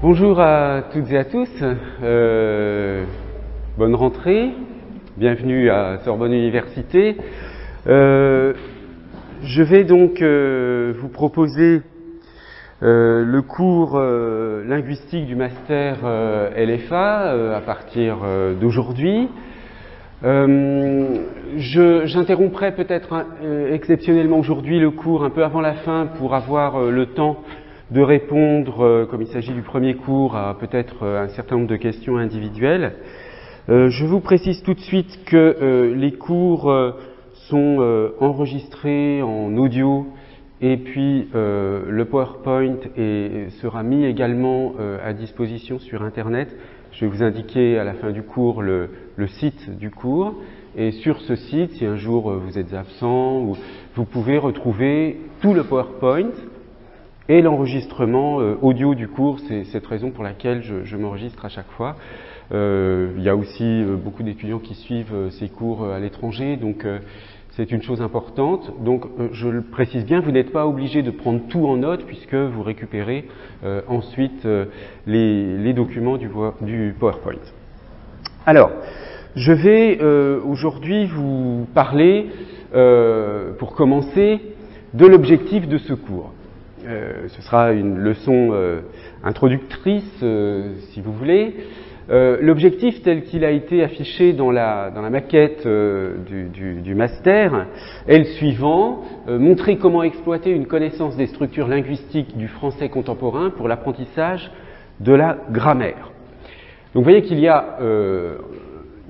Bonjour à toutes et à tous, bonne rentrée, bienvenue à Sorbonne Université. Je vais donc vous proposer le cours linguistique du master LFA à partir d'aujourd'hui. J'interromprai peut-être exceptionnellement aujourd'hui le cours un peu avant la fin pour avoir le temps de répondre, comme il s'agit du premier cours, à peut-être un certain nombre de questions individuelles. Je vous précise tout de suite que les cours sont enregistrés en audio et puis le PowerPoint sera mis également à disposition sur Internet. Je vais vous indiquer à la fin du cours le site du cours. Et sur ce site, si un jour vous êtes absent, vous pouvez retrouver tout le PowerPoint et l'enregistrement audio du cours. C'est cette raison pour laquelle je m'enregistre à chaque fois. Il y a aussi beaucoup d'étudiants qui suivent ces cours à l'étranger, donc c'est une chose importante. Donc je le précise bien, vous n'êtes pas obligé de prendre tout en note puisque vous récupérez ensuite les documents du PowerPoint. Alors, je vais aujourd'hui vous parler, pour commencer, de l'objectif de ce cours. Ce sera une leçon introductrice, si vous voulez. L'objectif tel qu'il a été affiché dans la maquette du master est le suivant: montrer comment exploiter une connaissance des structures linguistiques du français contemporain pour l'apprentissage de la grammaire. Donc vous voyez qu'il y a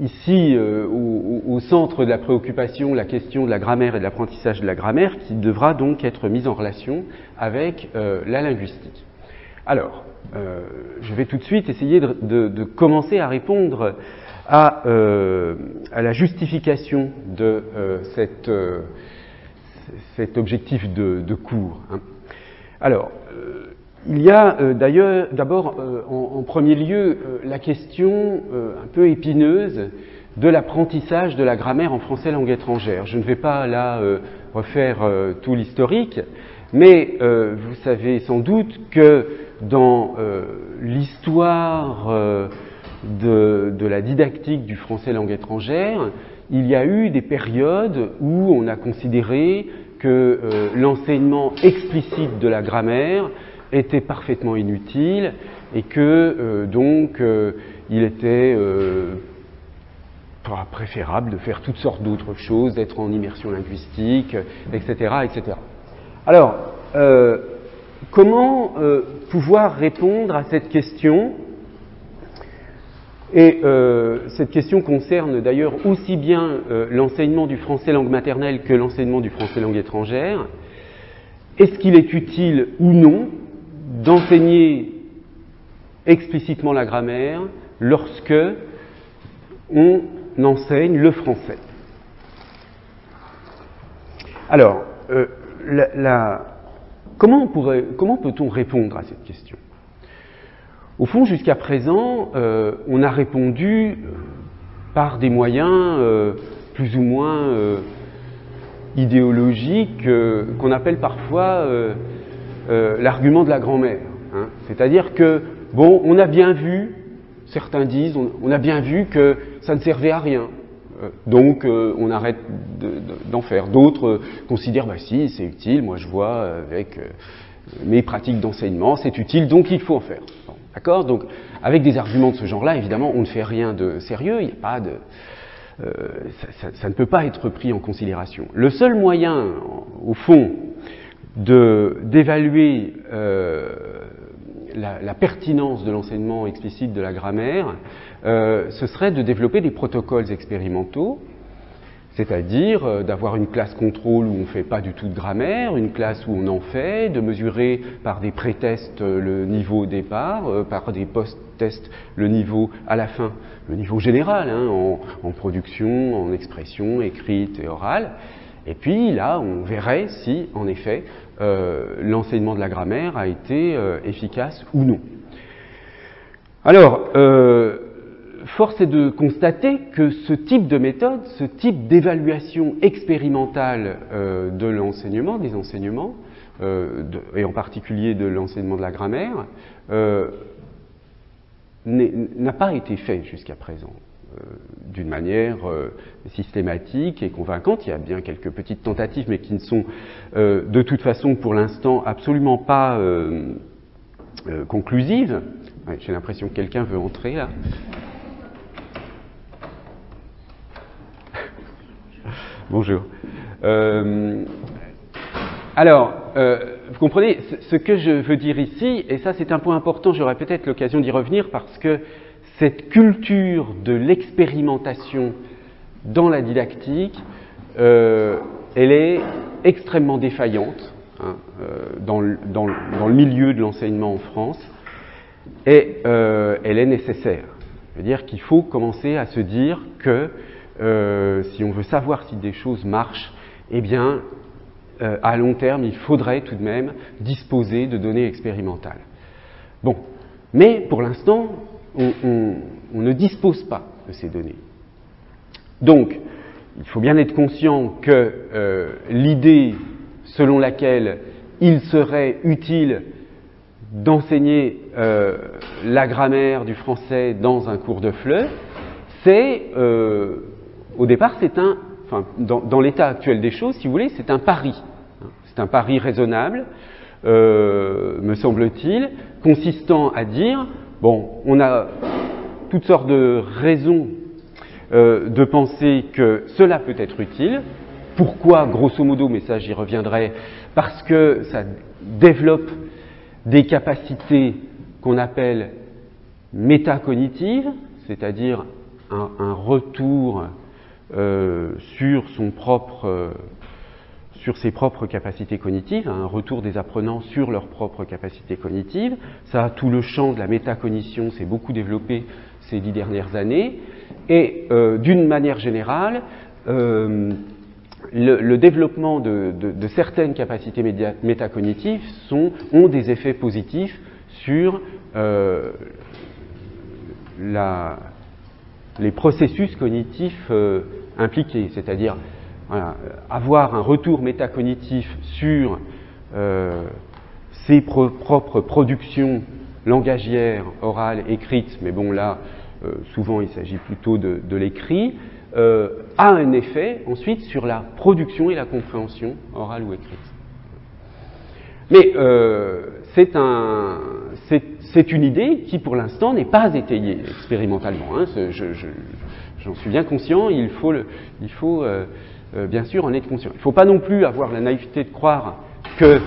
ici au centre de la préoccupation la question de la grammaire et de l'apprentissage de la grammaire qui devra donc être mise en relation avec la linguistique. Alors, je vais tout de suite essayer de commencer à répondre à la justification de cet objectif de cours. Alors, il y a d'abord en premier lieu la question un peu épineuse de l'apprentissage de la grammaire en français langue étrangère. Je ne vais pas là refaire tout l'historique, mais vous savez sans doute que dans l'histoire de la didactique du français langue étrangère, il y a eu des périodes où on a considéré que l'enseignement explicite de la grammaire était parfaitement inutile et que donc il était préférable de faire toutes sortes d'autres choses, d'être en immersion linguistique, etc., etc. Alors, comment pouvoir répondre à cette question? Et cette question concerne d'ailleurs aussi bien l'enseignement du français langue maternelle que l'enseignement du français langue étrangère. Est-ce qu'il est utile ou non d'enseigner explicitement la grammaire lorsque on enseigne le français? Alors, comment peut-on répondre à cette question? Au fond, jusqu'à présent, on a répondu par des moyens plus ou moins idéologiques qu'on appelle parfois l'argument de la grand-mère. Hein. C'est-à-dire que, bon, on a bien vu, certains disent, on a bien vu que ça ne servait à rien. Donc on arrête d'en faire. D'autres considèrent, bah si, c'est utile, moi je vois avec mes pratiques d'enseignement, c'est utile, donc il faut en faire. Bon, d'accord ? Donc avec des arguments de ce genre-là, évidemment, on ne fait rien de sérieux, il n'y a pas de... ça ne peut pas être pris en considération. Le seul moyen, au fond, d'évaluer la pertinence de l'enseignement explicite de la grammaire, ce serait de développer des protocoles expérimentaux, c'est-à-dire d'avoir une classe contrôle où on ne fait pas du tout de grammaire, une classe où on en fait, de mesurer par des pré-tests le niveau au départ, par des post-tests le niveau à la fin, le niveau général, hein, en production, en expression écrite et orale. Et puis là, on verrait si, en effet, l'enseignement de la grammaire a été efficace ou non. Alors, force est de constater que ce type de méthode, ce type d'évaluation expérimentale de l'enseignement, des enseignements, et en particulier de l'enseignement de la grammaire, n'a pas été fait jusqu'à présent d'une manière systématique et convaincante. Il y a bien quelques petites tentatives, mais qui ne sont de toute façon pour l'instant absolument pas conclusives. Ouais, j'ai l'impression que quelqu'un veut entrer là. Bonjour. Alors, vous comprenez, ce que je veux dire ici, et ça c'est un point important, j'aurai peut-être l'occasion d'y revenir, parce que cette culture de l'expérimentation dans la didactique, elle est extrêmement défaillante dans le milieu de l'enseignement en France, et elle est nécessaire. C'est-à-dire qu'il faut commencer à se dire que si on veut savoir si des choses marchent, eh bien, à long terme, il faudrait tout de même disposer de données expérimentales. Bon, mais pour l'instant, on ne dispose pas de ces données. Donc, il faut bien être conscient que l'idée selon laquelle il serait utile d'enseigner la grammaire du français dans un cours de FLE, c'est, au départ, dans l'état actuel des choses, si vous voulez, c'est un pari. C'est un pari raisonnable, me semble-t-il, consistant à dire, bon, on a toutes sortes de raisons de penser que cela peut être utile. Pourquoi, grosso modo, mais ça j'y reviendrai, parce que ça développe des capacités qu'on appelle métacognitives, c'est-à-dire un retour sur ses propres capacités cognitives, un retour des apprenants sur leurs propres capacités cognitives. Ça, tout le champ de la métacognition s'est beaucoup développé ces 10 dernières années. Et d'une manière générale, le développement de certaines capacités métacognitives ont des effets positifs sur les processus cognitifs impliqués, c'est-à-dire voilà, avoir un retour métacognitif sur ses propres productions langagières, orales, écrites, mais bon là, souvent il s'agit plutôt de l'écrit, a un effet ensuite sur la production et la compréhension orale ou écrite. Mais c'est une idée qui pour l'instant n'est pas étayée expérimentalement. Hein. J'en suis bien conscient, il faut bien sûr en être conscient. Il ne faut pas non plus avoir la naïveté de croire que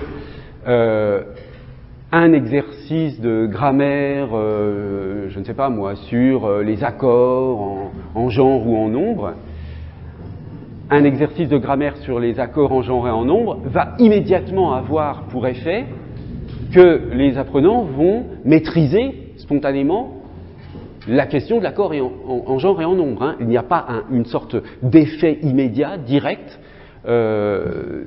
un exercice de grammaire, je ne sais pas moi, sur les accords en genre ou en nombre, un exercice de grammaire sur les accords en genre et en nombre va immédiatement avoir pour effet que les apprenants vont maîtriser spontanément la question de l'accord en genre et en nombre. Hein. Il n'y a pas une sorte d'effet immédiat, direct, de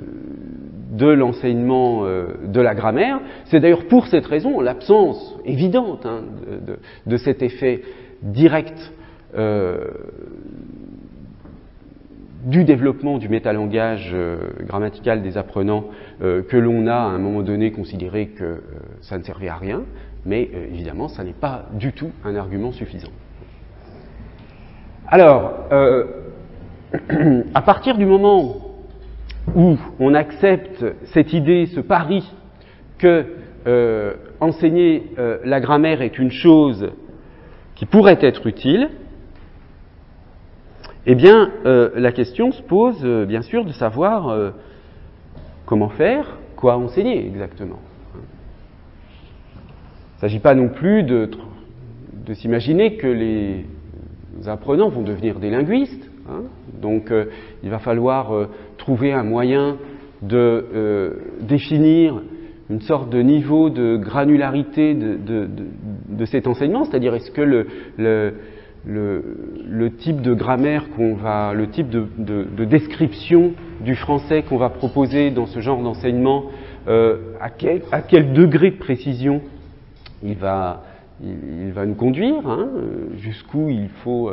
l'enseignement de la grammaire. C'est d'ailleurs pour cette raison, l'absence évidente de cet effet direct du développement du métalangage grammatical des apprenants que l'on a à un moment donné considéré que ça ne servait à rien, mais évidemment ça n'est pas du tout un argument suffisant. Alors, à partir du moment où on accepte cette idée, ce pari que enseigner la grammaire est une chose qui pourrait être utile, eh bien, la question se pose, bien sûr, de savoir comment faire, quoi enseigner exactement. Il ne s'agit pas non plus de s'imaginer que les apprenants vont devenir des linguistes. Hein. Donc, il va falloir trouver un moyen de définir une sorte de niveau de granularité de cet enseignement, c'est-à-dire est-ce que le type de grammaire le type de description du français qu'on va proposer dans ce genre d'enseignement, à quel degré de précision il va nous conduire, hein, jusqu'où il faut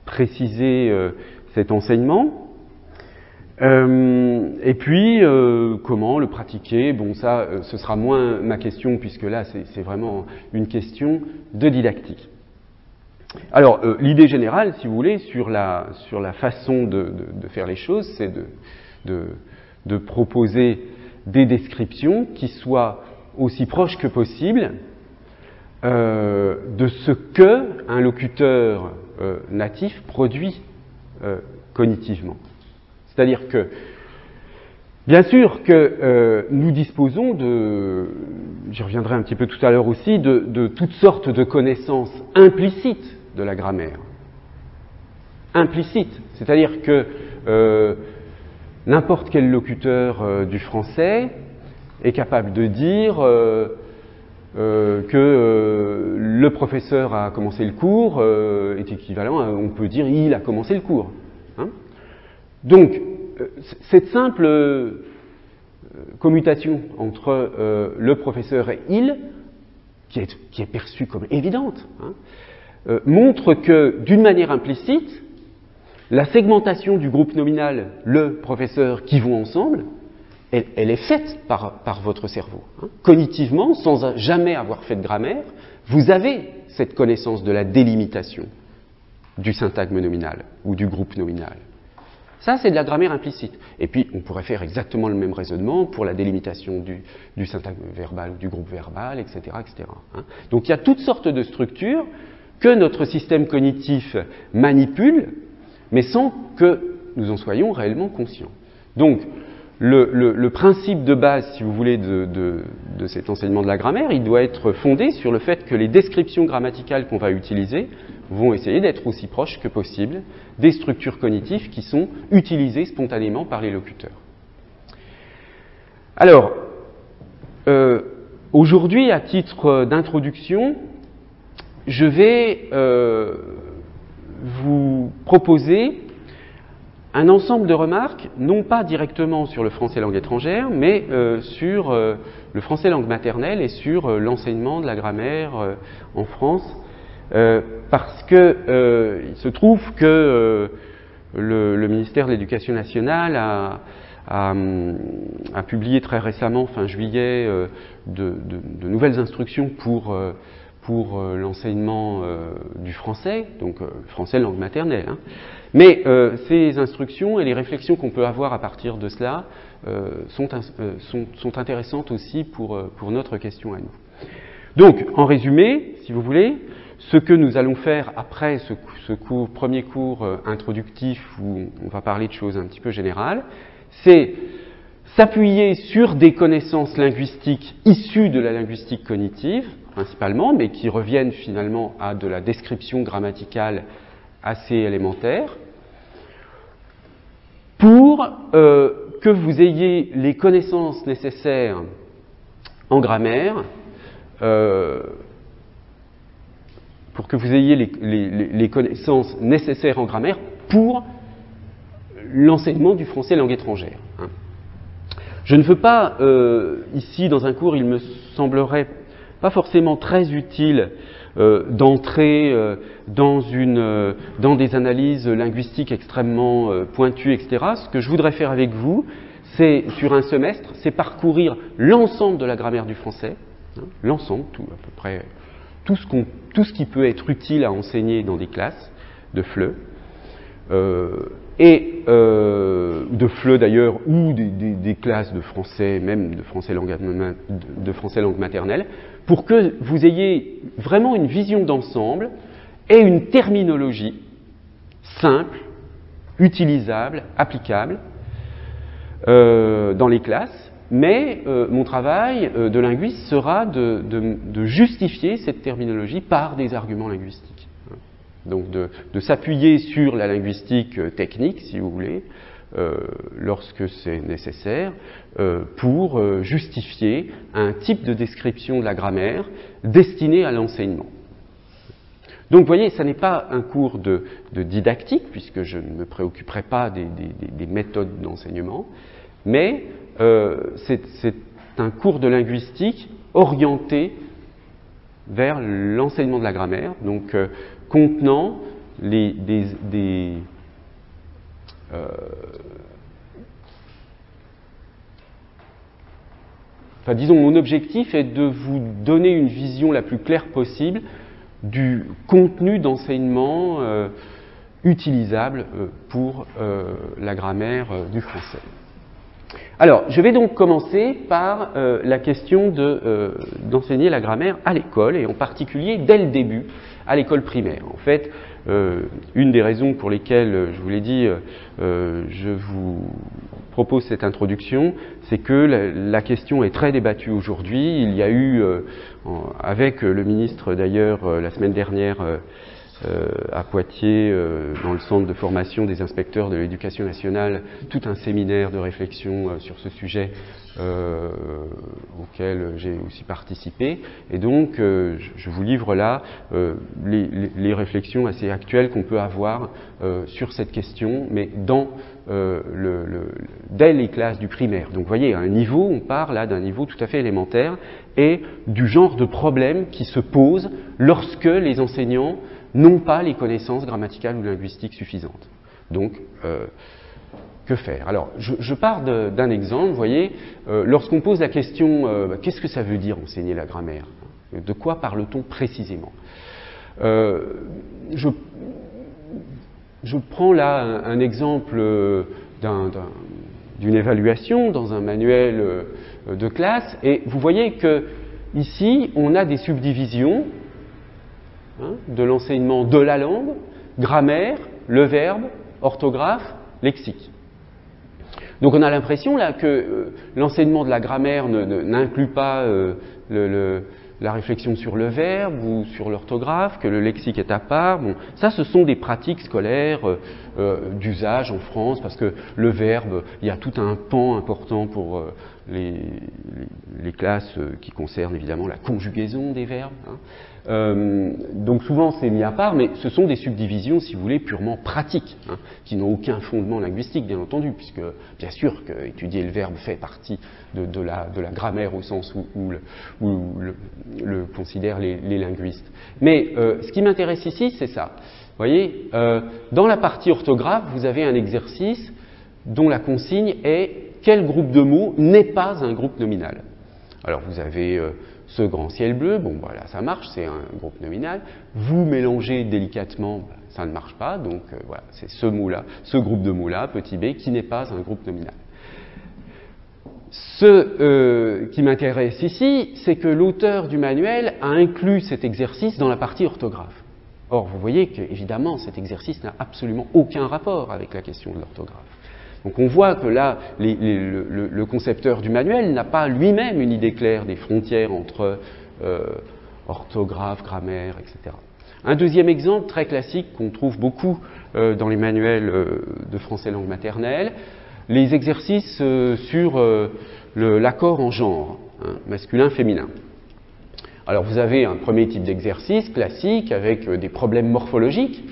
préciser cet enseignement. Et puis, comment le pratiquer? Bon, ça, ce sera moins ma question, puisque là, c'est vraiment une question de didactique. Alors, l'idée générale, si vous voulez, sur la façon de faire les choses, c'est de proposer des descriptions qui soient aussi proches que possible de ce que un locuteur natif produit cognitivement. C'est-à-dire que, bien sûr que nous disposons j'y reviendrai un petit peu tout à l'heure aussi, de toutes sortes de connaissances implicites de la grammaire. Implicites, c'est-à-dire que n'importe quel locuteur du français est capable de dire que le professeur a commencé le cours est équivalent à, on peut dire, il a commencé le cours. Hein? Donc, cette simple commutation entre le professeur et il, qui est perçue comme évidente, hein, montre que, d'une manière implicite, la segmentation du groupe nominal, le professeur, qui vont ensemble, elle est faite par votre cerveau. Hein. Cognitivement, sans jamais avoir fait de grammaire, vous avez cette connaissance de la délimitation du syntagme nominal ou du groupe nominal. Ça, c'est de la grammaire implicite. Et puis, on pourrait faire exactement le même raisonnement pour la délimitation du syntagme verbal ou du groupe verbal, etc. etc. Hein. Donc, il y a toutes sortes de structures que notre système cognitif manipule, mais sans que nous en soyons réellement conscients. Donc, le principe de base, si vous voulez, de cet enseignement de la grammaire, il doit être fondé sur le fait que les descriptions grammaticales qu'on va utiliser vont essayer d'être aussi proches que possible des structures cognitives qui sont utilisées spontanément par les locuteurs. Alors, aujourd'hui, à titre d'introduction, je vais vous proposer un ensemble de remarques, non pas directement sur le français langue étrangère, mais sur le français langue maternelle et sur l'enseignement de la grammaire en France, parce que il se trouve que le ministère de l'Éducation nationale a publié très récemment, fin juillet, de nouvelles instructions pour l'enseignement du français, donc français langue maternelle. Hein. Mais ces instructions et les réflexions qu'on peut avoir à partir de cela sont intéressantes aussi pour notre question à nous. Donc, en résumé, si vous voulez, ce que nous allons faire après ce premier cours introductif où on va parler de choses un petit peu générales, c'est s'appuyer sur des connaissances linguistiques issues de la linguistique cognitive, principalement, mais qui reviennent finalement à de la description grammaticale assez élémentaire, pour que vous ayez les connaissances nécessaires en grammaire, pour que vous ayez les connaissances nécessaires en grammaire pour l'enseignement du français langue étrangère. Hein. Je ne veux pas, ici, dans un cours, il me semblerait pas forcément très utile d'entrer dans des analyses linguistiques extrêmement pointues, etc. Ce que je voudrais faire avec vous, c'est, sur un semestre, c'est parcourir l'ensemble de la grammaire du français, hein, l'ensemble, à peu près tout ce qui peut être utile à enseigner dans des classes de FLE, de FLE d'ailleurs, ou des classes de français, même de français langue maternelle, pour que vous ayez vraiment une vision d'ensemble et une terminologie simple, utilisable, applicable dans les classes. Mais mon travail de linguiste sera de justifier cette terminologie par des arguments linguistiques. Donc de s'appuyer sur la linguistique technique, si vous voulez, lorsque c'est nécessaire, pour justifier un type de description de la grammaire destiné à l'enseignement. Donc vous voyez, ça n'est pas un cours de didactique, puisque je ne me préoccuperai pas des méthodes d'enseignement, mais c'est un cours de linguistique orienté vers l'enseignement de la grammaire, donc contenant enfin disons, mon objectif est de vous donner une vision la plus claire possible du contenu d'enseignement utilisable pour la grammaire du français. Alors, je vais donc commencer par la question d'enseigner la grammaire à l'école, et en particulier dès le début, à l'école primaire. En fait, une des raisons pour lesquelles, je vous l'ai dit, je vous propose cette introduction, c'est que la question est très débattue aujourd'hui. Il y a eu, avec le ministre d'ailleurs, la semaine dernière, à Poitiers, dans le centre de formation des inspecteurs de l'éducation nationale, tout un séminaire de réflexion sur ce sujet auquel j'ai aussi participé. Et donc, je vous livre là les réflexions assez actuelles qu'on peut avoir sur cette question, mais dès les classes du primaire. Donc, vous voyez, à un niveau, on part là d'un niveau tout à fait élémentaire, et du genre de problème qui se pose lorsque les enseignants n'ont pas les connaissances grammaticales ou linguistiques suffisantes. Donc, que faire? Alors, je pars d'un exemple. Vous voyez, lorsqu'on pose la question qu'est-ce que ça veut dire enseigner la grammaire? De quoi parle-t-on précisément? Je prends là un exemple d'une évaluation dans un manuel de classe, et vous voyez que ici, on a des subdivisions de l'enseignement de la langue: grammaire, le verbe, orthographe, lexique. Donc on a l'impression là que l'enseignement de la grammaire n'inclut pas la réflexion sur le verbe ou sur l'orthographe, que le lexique est à part. Bon, ça, ce sont des pratiques scolaires d'usage en France, parce que le verbe, il y a tout un pan important pour les classes qui concernent évidemment la conjugaison des verbes. Donc souvent c'est mis à part, mais ce sont des subdivisions, si vous voulez, purement pratiques, qui n'ont aucun fondement linguistique, bien entendu, puisque bien sûr qu'étudier le verbe fait partie de la grammaire au sens où le considèrent les linguistes. Mais ce qui m'intéresse ici, c'est ça. Vous voyez, dans la partie orthographe, vous avez un exercice dont la consigne est quel groupe de mots n'est pas un groupe nominal. Alors vous avez ce grand ciel bleu, bon voilà, ça marche, c'est un groupe nominal. Vous mélangez délicatement, ça ne marche pas, donc voilà, c'est ce mot-là, ce groupe de mots-là, petit b, qui n'est pas un groupe nominal. Ce qui m'intéresse ici, c'est que l'auteur du manuel a inclus cet exercice dans la partie orthographe. Or, vous voyez qu'évidemment, cet exercice n'a absolument aucun rapport avec la question de l'orthographe. Donc on voit que là, le concepteur du manuel n'a pas lui-même une idée claire des frontières entre orthographe, grammaire, etc. Un deuxième exemple très classique qu'on trouve beaucoup dans les manuels de français langue maternelle, les exercices sur l'accord en genre, masculin-féminin. Alors vous avez un premier type d'exercice classique avec des problèmes morphologiques,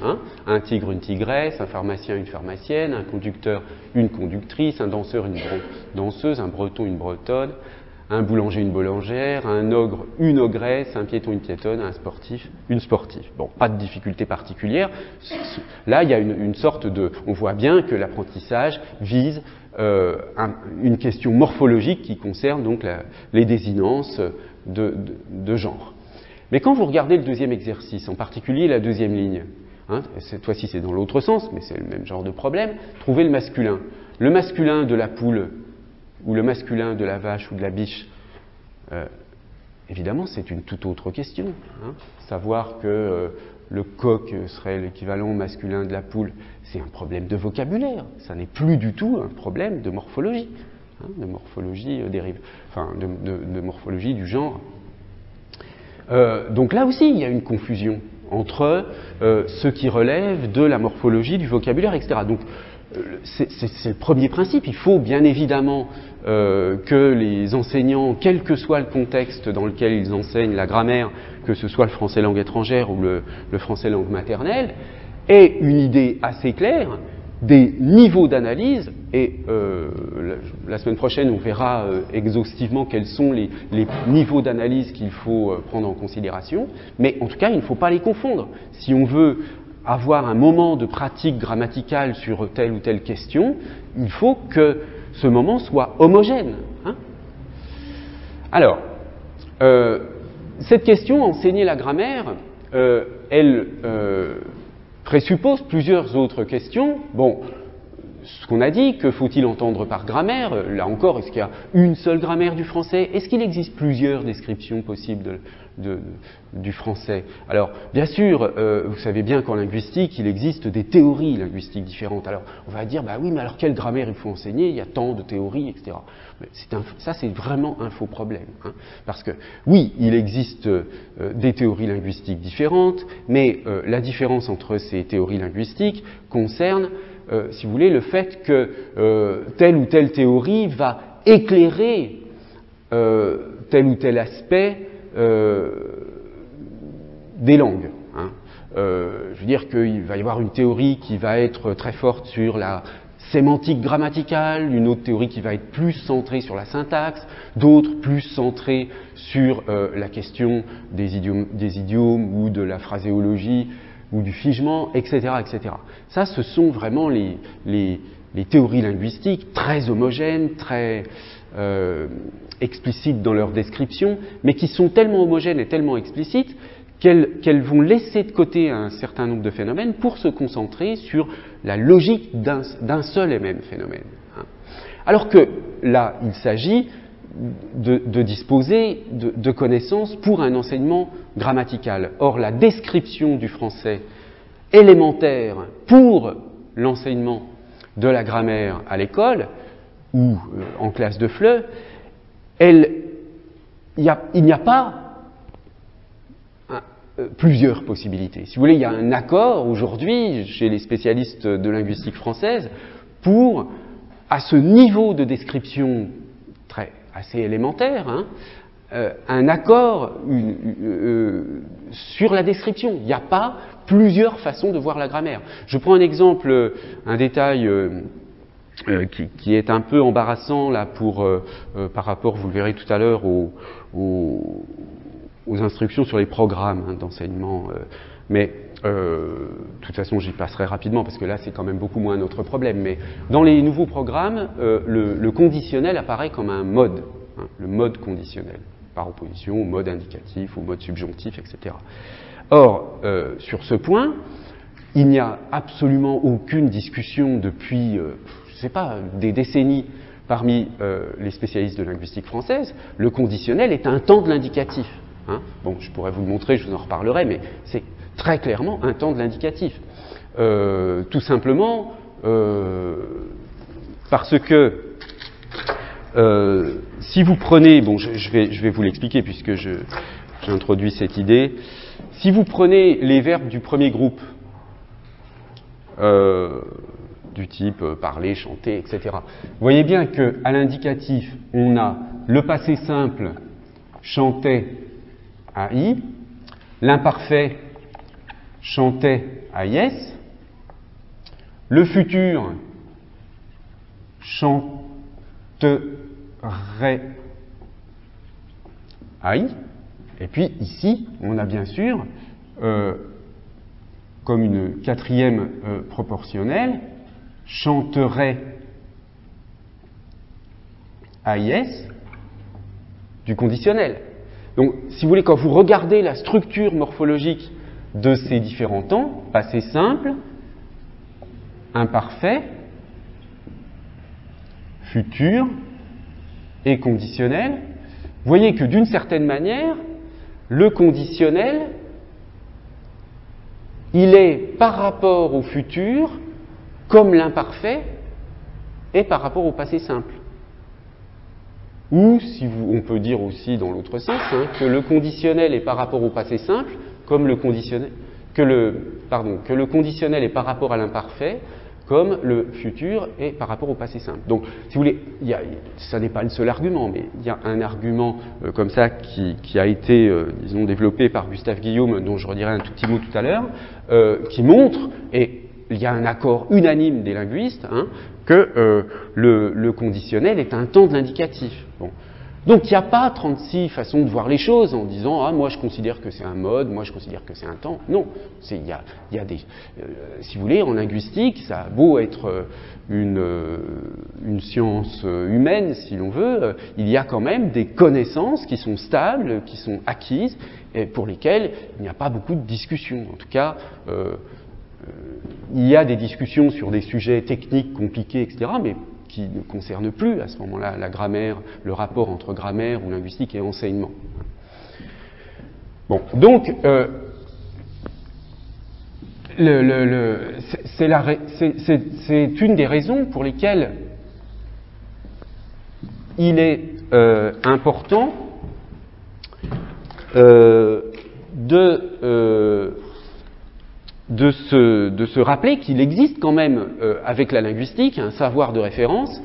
un tigre, une tigresse, un pharmacien, une pharmacienne, un conducteur, une conductrice, un danseur, une danseuse, un breton, une bretonne, un boulanger, une boulangère, un ogre, une ogresse, un piéton, une piétonne, un sportif, une sportive. Bon, pas de difficulté particulière. Là, il y a une sorte de... On voit bien que l'apprentissage vise une question morphologique qui concerne donc les désinences de genre. Mais quand vous regardez le deuxième exercice, en particulier la deuxième ligne, cette fois-ci c'est dans l'autre sens, mais c'est le même genre de problème, trouvez le masculin. Le masculin de la poule ou le masculin de la vache ou de la biche, évidemment c'est une toute autre question. Savoir que le coq serait l'équivalent masculin de la poule, c'est un problème de vocabulaire, ça n'est plus du tout un problème de morphologie. De morphologie de morphologie du genre. Donc là aussi, il y a une confusion entre ce qui relève de la morphologie, du vocabulaire, etc. Donc c'est le premier principe. Il faut bien évidemment que les enseignants, quel que soit le contexte dans lequel ils enseignent la grammaire, que ce soit le français langue étrangère ou le français langue maternelle, aient une idée assez claire des niveaux d'analyse, et la semaine prochaine on verra exhaustivement quels sont les niveaux d'analyse qu'il faut prendre en considération, mais en tout cas il ne faut pas les confondre. Si on veut avoir un moment de pratique grammaticale sur telle ou telle question, il faut que ce moment soit homogène. Alors, cette question, enseigner la grammaire, elle présuppose plusieurs autres questions. Bon, ce qu'on a dit, que faut-il entendre par grammaire? Là encore, est-ce qu'il y a une seule grammaire du français? Est-ce qu'il existe plusieurs descriptions possibles du français? Alors, bien sûr, vous savez bien qu'en linguistique, il existe des théories linguistiques différentes. Alors, on va dire, bah oui, mais alors quelle grammaire il faut enseigner? Il y a tant de théories, etc. Mais ça, c'est vraiment un faux problème. Hein, parce que, oui, il existe des théories linguistiques différentes, mais la différence entre ces théories linguistiques concerne si vous voulez, le fait que telle ou telle théorie va éclairer tel ou tel aspect des langues. Hein. Je veux dire qu'il va y avoir une théorie qui va être très forte sur la sémantique grammaticale, une autre théorie qui va être plus centrée sur la syntaxe, d'autres plus centrées sur la question des idiomes ou de la phraséologie, ou du figement, etc., etc. Ça, ce sont vraiment les théories linguistiques très homogènes, très explicites dans leur description, mais qui sont tellement homogènes et tellement explicites qu'elles vont laisser de côté un certain nombre de phénomènes pour se concentrer sur la logique d'un seul et même phénomène. Alors que là, il s'agit de disposer de connaissances pour un enseignement grammatical. Or, la description du français élémentaire pour l'enseignement de la grammaire à l'école ou en classe de FLE, il n'y a pas plusieurs possibilités. Si vous voulez, il y a un accord aujourd'hui chez les spécialistes de linguistique française pour, à ce niveau de description assez élémentaire, hein, un accord sur la description. Il n'y a pas plusieurs façons de voir la grammaire. Je prends un exemple, un détail qui est un peu embarrassant là par rapport, vous le verrez tout à l'heure, aux instructions sur les programmes d'enseignement. Mais de toute façon, j'y passerai rapidement parce que là, c'est quand même beaucoup moins notre problème. Mais dans les nouveaux programmes, le conditionnel apparaît comme un mode, hein, le mode conditionnel, par opposition au mode indicatif, au mode subjonctif, etc. Or, sur ce point, il n'y a absolument aucune discussion depuis, je ne sais pas, des décennies parmi les spécialistes de linguistique française. Le conditionnel est un temps de l'indicatif. Hein. Bon, je pourrais vous le montrer, je vous en reparlerai, mais c'est très clairement un temps de l'indicatif. Tout simplement parce que si vous prenez, bon, je vais vous l'expliquer puisque j'introduis cette idée. Si vous prenez les verbes du premier groupe, du type parler, chanter, etc., vous voyez bien qu'à l'indicatif, on a le passé simple, chantait, AI, l'imparfait, chantait, AIS, le futur, chanterait, AI, et puis ici, on a bien sûr, comme une quatrième proportionnelle, chanterait, AIS, du conditionnel. Donc, si vous voulez, quand vous regardez la structure morphologique de ces différents temps, passé simple, imparfait, futur et conditionnel, vous voyez que d'une certaine manière, le conditionnel, il est par rapport au futur comme l'imparfait est par rapport au passé simple. Ou, on peut dire aussi dans l'autre sens, hein, que le conditionnel est par rapport au passé simple, comme le conditionnel, que le conditionnel est par rapport à l'imparfait, comme le futur est par rapport au passé simple. Donc, si vous voulez, ça n'est pas le seul argument, mais il y a un argument comme ça qui a été, disons, développé par Gustave Guillaume, dont je redirai un tout petit mot tout à l'heure, qui montre, et il y a un accord unanime des linguistes, hein, que le conditionnel est un temps de l'indicatif. Bon. Donc il n'y a pas 36 façons de voir les choses en disant « Ah, moi je considère que c'est un mode, moi je considère que c'est un temps ». Non, il y a des... si vous voulez, en linguistique, ça a beau être une science humaine, si l'on veut, il y a quand même des connaissances qui sont stables, qui sont acquises, et pour lesquelles il n'y a pas beaucoup de discussions. En tout cas, il y a des discussions sur des sujets techniques compliqués, etc., mais qui ne concerne plus à ce moment-là la grammaire, le rapport entre grammaire ou linguistique et enseignement. Bon, donc, c'est une des raisons pour lesquelles il est important de se rappeler qu'il existe quand même, avec la linguistique, un savoir de référence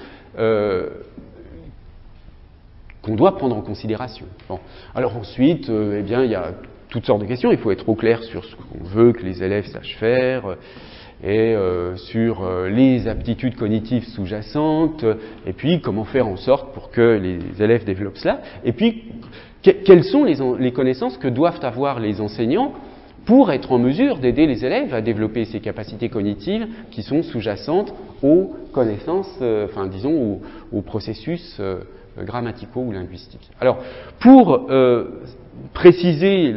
qu'on doit prendre en considération. Bon. Alors ensuite, eh bien, il y a toutes sortes de questions. Il faut être au clair sur ce qu'on veut que les élèves sachent faire, et sur les aptitudes cognitives sous-jacentes, et puis comment faire en sorte pour que les élèves développent cela, et puis quelles sont les connaissances que doivent avoir les enseignants pour être en mesure d'aider les élèves à développer ces capacités cognitives qui sont sous-jacentes aux connaissances, enfin disons aux processus grammaticaux ou linguistiques. Alors, pour préciser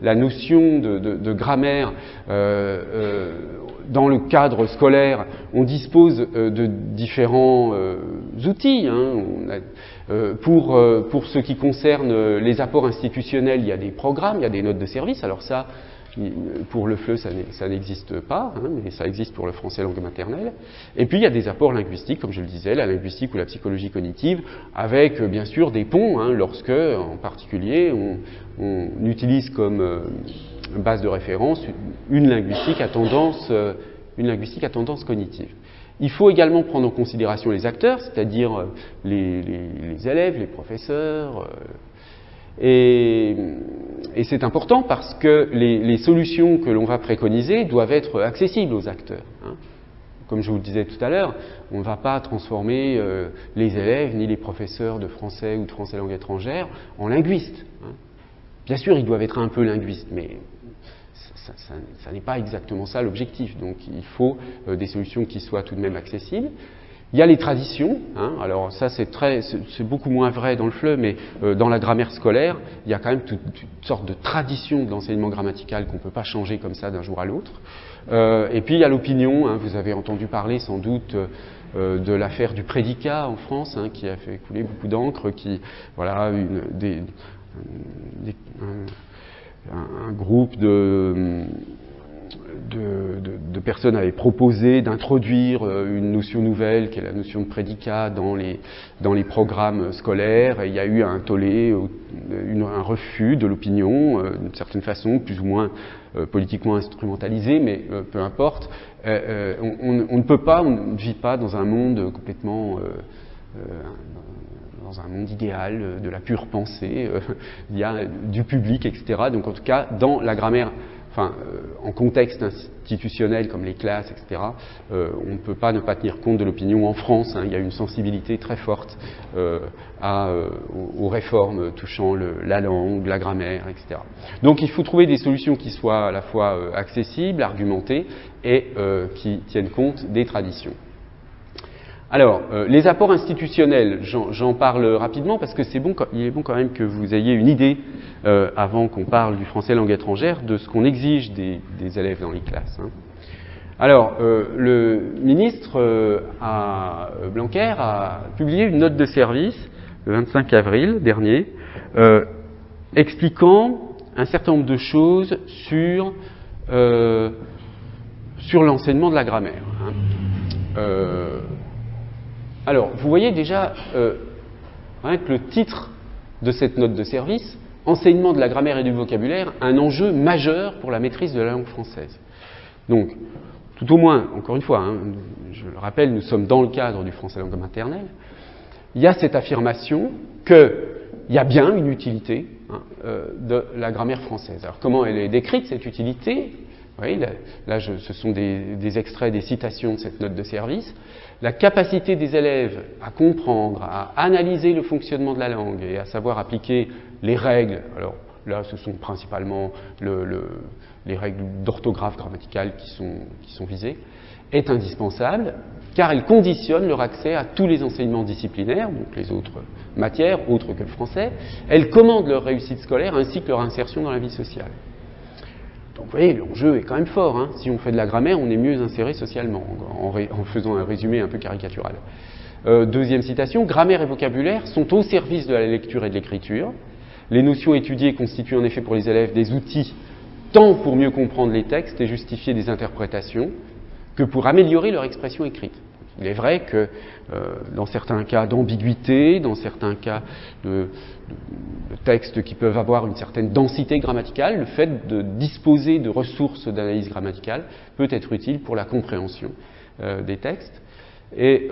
la notion de grammaire dans le cadre scolaire, on dispose de différents outils. Pour ce qui concerne les apports institutionnels, il y a des programmes, il y a des notes de service. Alors ça, pour le FLE, ça n'existe pas, mais ça existe pour le français langue maternelle. Et puis il y a des apports linguistiques, comme je le disais, la linguistique ou la psychologie cognitive, avec bien sûr des ponts, lorsque, en particulier, on utilise comme base de référence une linguistique à tendance cognitive. Il faut également prendre en considération les acteurs, c'est-à-dire les élèves, les professeurs. Et c'est important parce que les solutions que l'on va préconiser doivent être accessibles aux acteurs. Comme je vous le disais tout à l'heure, on ne va pas transformer les élèves ni les professeurs de français ou de français langue étrangère en linguistes. Bien sûr, ils doivent être un peu linguistes, mais ça n'est pas exactement ça l'objectif. Donc il faut des solutions qui soient tout de même accessibles. Il y a les traditions, alors ça c'est beaucoup moins vrai dans le FLE, mais dans la grammaire scolaire, il y a quand même toute sorte de tradition de l'enseignement grammatical qu'on ne peut pas changer comme ça d'un jour à l'autre. Et puis il y a l'opinion, vous avez entendu parler sans doute de l'affaire du prédicat en France, qui a fait couler beaucoup d'encre, qui, voilà, un groupe de personnes avaient proposé d'introduire une notion nouvelle qui est la notion de prédicat dans les programmes scolaires, et il y a eu un tollé, un refus de l'opinion, d'une certaine façon, plus ou moins politiquement instrumentalisé, mais peu importe. On ne vit pas dans un monde complètement dans un monde idéal de la pure pensée, il y a du public, etc. Donc en tout cas, dans la grammaire, en contexte institutionnel comme les classes, etc., on ne peut pas ne pas tenir compte de l'opinion en France. Il y a une sensibilité très forte aux réformes touchant la langue, la grammaire, etc. Donc il faut trouver des solutions qui soient à la fois accessibles, argumentées et qui tiennent compte des traditions. Alors, les apports institutionnels, j'en parle rapidement parce que il est bon quand même que vous ayez une idée, avant qu'on parle du français langue étrangère, de ce qu'on exige des élèves dans les classes. Alors, le ministre Blanquer a publié une note de service le 25 avril dernier, expliquant un certain nombre de choses sur l'enseignement de la grammaire. Alors, vous voyez déjà, rien que le titre de cette note de service, enseignement de la grammaire et du vocabulaire, un enjeu majeur pour la maîtrise de la langue française. Donc, tout au moins, encore une fois, je le rappelle, nous sommes dans le cadre du français langue maternelle, il y a cette affirmation qu'il y a bien une utilité de la grammaire française. Alors, comment elle est décrite, cette utilité ? Oui, là ce sont des extraits, des citations de cette note de service. La capacité des élèves à comprendre, à analyser le fonctionnement de la langue et à savoir appliquer les règles. Alors là, ce sont principalement les règles d'orthographe grammaticale qui sont visées, est indispensable car elle conditionne leur accès à tous les enseignements disciplinaires, donc les autres matières, autres que le français. Elle commande leur réussite scolaire ainsi que leur insertion dans la vie sociale. Donc vous voyez, l'enjeu est quand même fort. Hein. Si on fait de la grammaire, on est mieux inséré socialement, en faisant un résumé un peu caricatural. Deuxième citation, grammaire et vocabulaire sont au service de la lecture et de l'écriture. Les notions étudiées constituent en effet pour les élèves des outils tant pour mieux comprendre les textes et justifier des interprétations que pour améliorer leur expression écrite. Il est vrai que dans certains cas d'ambiguïté, dans certains cas de textes qui peuvent avoir une certaine densité grammaticale, le fait de disposer de ressources d'analyse grammaticale peut être utile pour la compréhension des textes. Et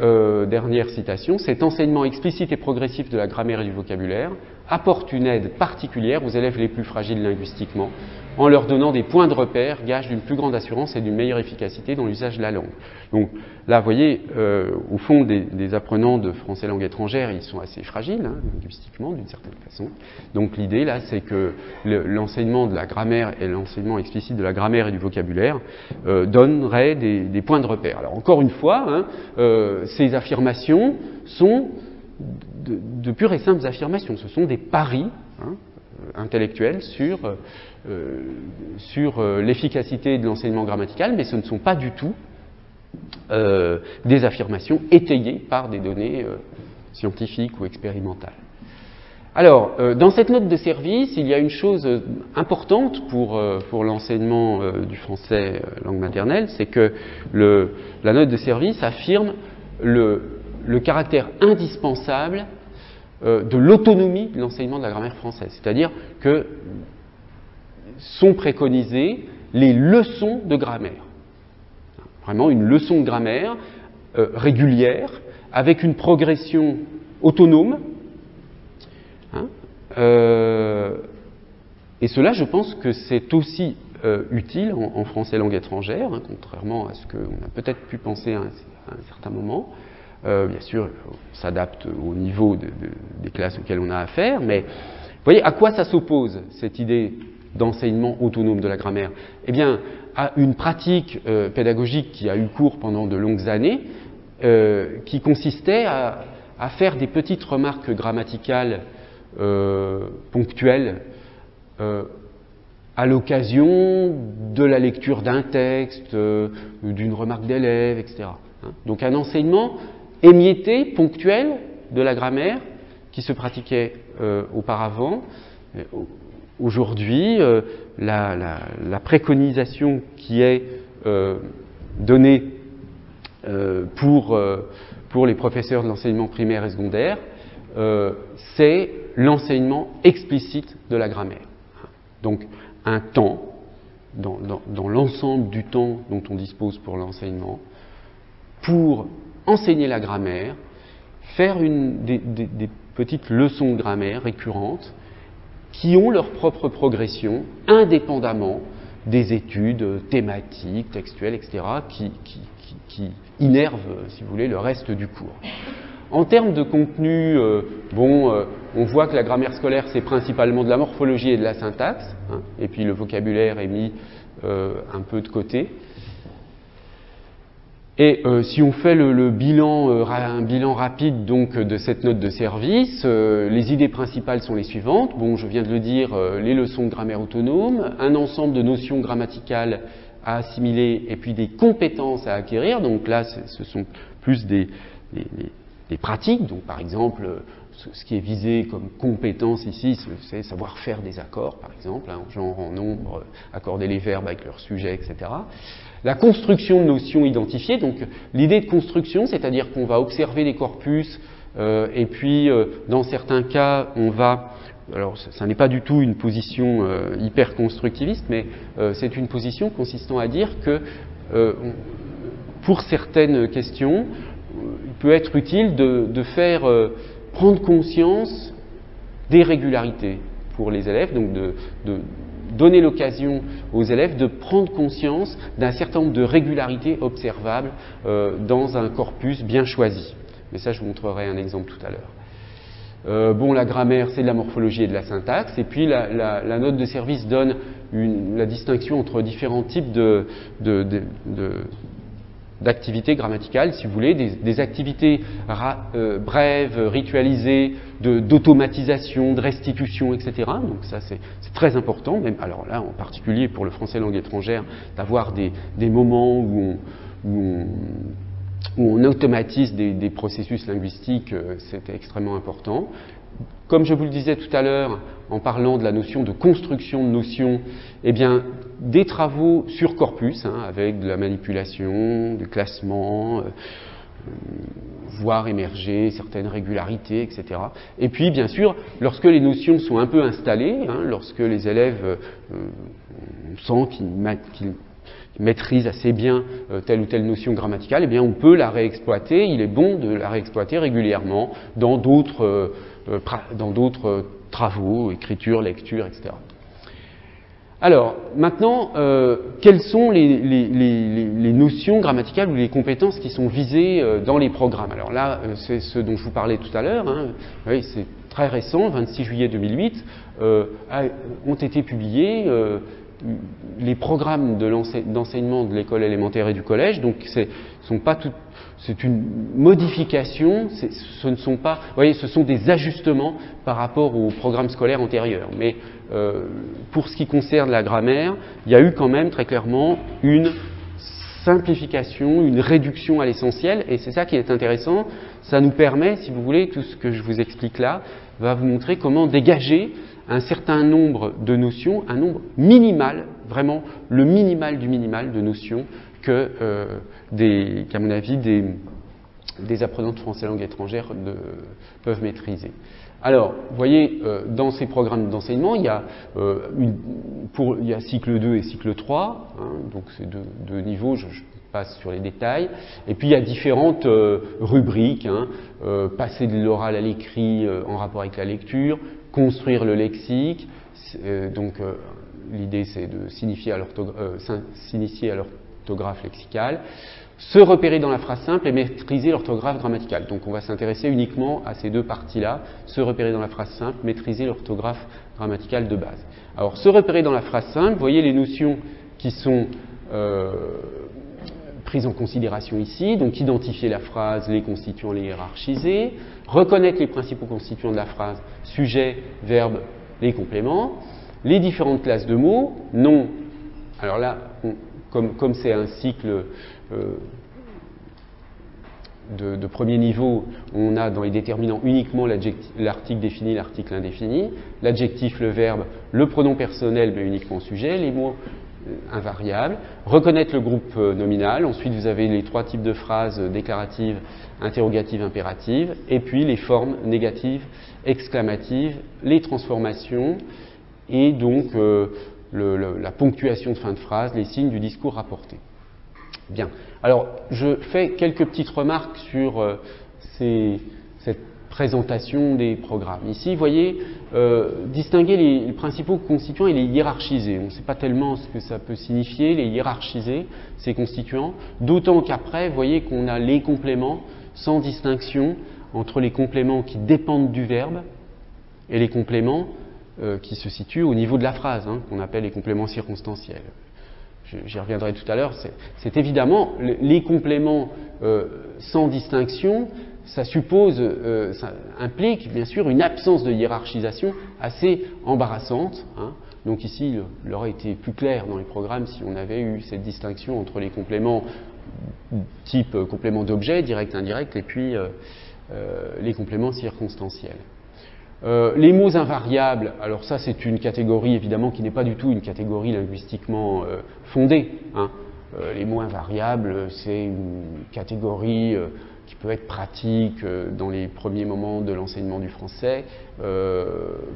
dernière citation, cet enseignement explicite et progressif de la grammaire et du vocabulaire apporte une aide particulière aux élèves les plus fragiles linguistiquement, en leur donnant des points de repère, gage d'une plus grande assurance et d'une meilleure efficacité dans l'usage de la langue. Donc là, vous voyez, au fond, des apprenants de français langue étrangère, ils sont assez fragiles, hein, linguistiquement, d'une certaine façon. Donc l'idée, là, c'est que l'enseignement de la grammaire et l'enseignement explicite de la grammaire et du vocabulaire donneraient des points de repère. Alors encore une fois, hein, ces affirmations sont de pures et simples affirmations. Ce sont des paris, hein, intellectuels sur l'efficacité de l'enseignement grammatical, mais ce ne sont pas du tout des affirmations étayées par des données scientifiques ou expérimentales. Alors, dans cette note de service, il y a une chose importante pour l'enseignement du français langue maternelle, c'est que la note de service affirme le caractère indispensable de l'autonomie de l'enseignement de la grammaire française. C'est-à-dire que sont préconisées les leçons de grammaire. Vraiment une leçon de grammaire régulière, avec une progression autonome. Hein, et cela, je pense que c'est aussi utile en français langue étrangère, hein, contrairement à ce qu'on a peut-être pu penser à un certain moment. Bien sûr, on s'adapte au niveau des classes auxquelles on a affaire, mais vous voyez à quoi ça s'oppose, cette idée d'enseignement autonome de la grammaire? Eh bien, à une pratique pédagogique qui a eu cours pendant de longues années, qui consistait à faire des petites remarques grammaticales ponctuelles à l'occasion de la lecture d'un texte, d'une remarque d'élève, etc. Hein. Donc un enseignement émietté, ponctuel de la grammaire qui se pratiquait auparavant. Aujourd'hui, la préconisation qui est donnée pour les professeurs de l'enseignement primaire et secondaire, c'est l'enseignement explicite de la grammaire. Donc un temps, dans l'ensemble du temps dont on dispose pour l'enseignement, pour enseigner la grammaire, faire des petites leçons de grammaire récurrentes qui ont leur propre progression indépendamment des études thématiques, textuelles, etc., qui innervent, si vous voulez, le reste du cours. En termes de contenu, on voit que la grammaire scolaire, c'est principalement de la morphologie et de la syntaxe, hein, et puis le vocabulaire est mis un peu de côté. Et si on fait un bilan rapide donc de cette note de service, les idées principales sont les suivantes. Bon, je viens de le dire, les leçons de grammaire autonome, un ensemble de notions grammaticales à assimiler et puis des compétences à acquérir. Donc là, ce sont plus des pratiques. Donc par exemple, ce qui est visé comme compétence ici, c'est savoir faire des accords, par exemple, hein, en genre, en nombre, accorder les verbes avec leur sujet, etc. La construction de notions identifiées, donc l'idée de construction, c'est-à-dire qu'on va observer les corpus et puis dans certains cas on va, alors ça n'est pas du tout une position hyper constructiviste, mais c'est une position consistant à dire que pour certaines questions, il peut être utile de faire prendre conscience des régularités pour les élèves, donc donner l'occasion aux élèves de prendre conscience d'un certain nombre de régularités observables dans un corpus bien choisi. Mais ça, je vous montrerai un exemple tout à l'heure. Bon, la grammaire, c'est de la morphologie et de la syntaxe. Et puis, la note de service donne la distinction entre différents types d'activités grammaticales, si vous voulez, des activités brèves, ritualisées, d'automatisation, de restitution, etc. Donc ça, c'est très important, même, alors là, en particulier pour le français langue étrangère, d'avoir des moments où on automatise des processus linguistiques, c'est extrêmement important. Comme je vous le disais tout à l'heure, en parlant de la notion de construction de notions, eh bien, des travaux sur corpus, avec de la manipulation, du classement, voir émerger certaines régularités, etc. Et puis, bien sûr, lorsque les notions sont un peu installées, lorsque les élèves, on sent qu'ils maîtrisent assez bien telle ou telle notion grammaticale, eh bien, on peut la réexploiter. Il est bon de la réexploiter régulièrement dans d'autres travaux, écriture, lecture, etc. Alors, maintenant, quelles sont les notions grammaticales ou les compétences qui sont visées dans les programmes? Alors là, c'est ce dont je vous parlais tout à l'heure. Oui, c'est très récent, 26 juillet 2008, ont été publiés les programmes d'enseignement de l'école élémentaire et du collège. Donc, c'est une modification, ce ne sont pas, vous voyez, ce sont des ajustements par rapport au programme scolaire antérieur. Mais pour ce qui concerne la grammaire, il y a eu quand même très clairement une simplification, une réduction à l'essentiel, et c'est ça qui est intéressant. Ça nous permet, si vous voulez, tout ce que je vous explique là, va vous montrer comment dégager un certain nombre de notions, un nombre minimal, vraiment le minimal du minimal de notions qu'à mon avis, des apprenants de français langue étrangère peuvent maîtriser. Alors, vous voyez, dans ces programmes d'enseignement, il y a cycle 2 et cycle 3, donc c'est deux niveaux, je passe sur les détails. Et puis il y a différentes rubriques, passer de l'oral à l'écrit en rapport avec la lecture, construire le lexique, donc l'idée c'est de s'initier à l'orthographe lexicale, se repérer dans la phrase simple et maîtriser l'orthographe grammaticale. Donc on va s'intéresser uniquement à ces deux parties-là, se repérer dans la phrase simple, maîtriser l'orthographe grammaticale de base. Alors se repérer dans la phrase simple, vous voyez les notions qui sont prises en considération ici, donc identifier la phrase, les constituants, les hiérarchiser, reconnaître les principaux constituants de la phrase, sujet, verbe, les compléments, les différentes classes de mots, nom. Alors là, comme c'est un cycle de premier niveau, on a dans les déterminants uniquement l'article défini, l'article indéfini, l'adjectif, le verbe, le pronom personnel, mais uniquement sujet, les mots invariables, reconnaître le groupe nominal, ensuite vous avez les trois types de phrases déclaratives, interrogatives, impératives, et puis les formes négatives, exclamatives, les transformations, et donc la ponctuation de fin de phrase, les signes du discours rapporté. Bien. Alors, je fais quelques petites remarques sur cette présentation des programmes. Ici, vous voyez, distinguer les principaux constituants et les hiérarchiser. On ne sait pas tellement ce que ça peut signifier, les hiérarchiser, ces constituants, d'autant qu'après, vous voyez qu'on a les compléments sans distinction entre les compléments qui dépendent du verbe et les compléments qui se situent au niveau de la phrase, qu'on appelle les compléments circonstanciels. J'y reviendrai tout à l'heure. C'est évidemment les compléments sans distinction, ça implique bien sûr une absence de hiérarchisation assez embarrassante. Donc ici, il aurait été plus clair dans les programmes si on avait eu cette distinction entre les compléments type complément d'objet, direct, indirect, et puis les compléments circonstanciels. Les mots invariables, alors ça c'est une catégorie évidemment qui n'est pas du tout une catégorie linguistiquement fondée. Les mots invariables, c'est une catégorie qui peut être pratique dans les premiers moments de l'enseignement du français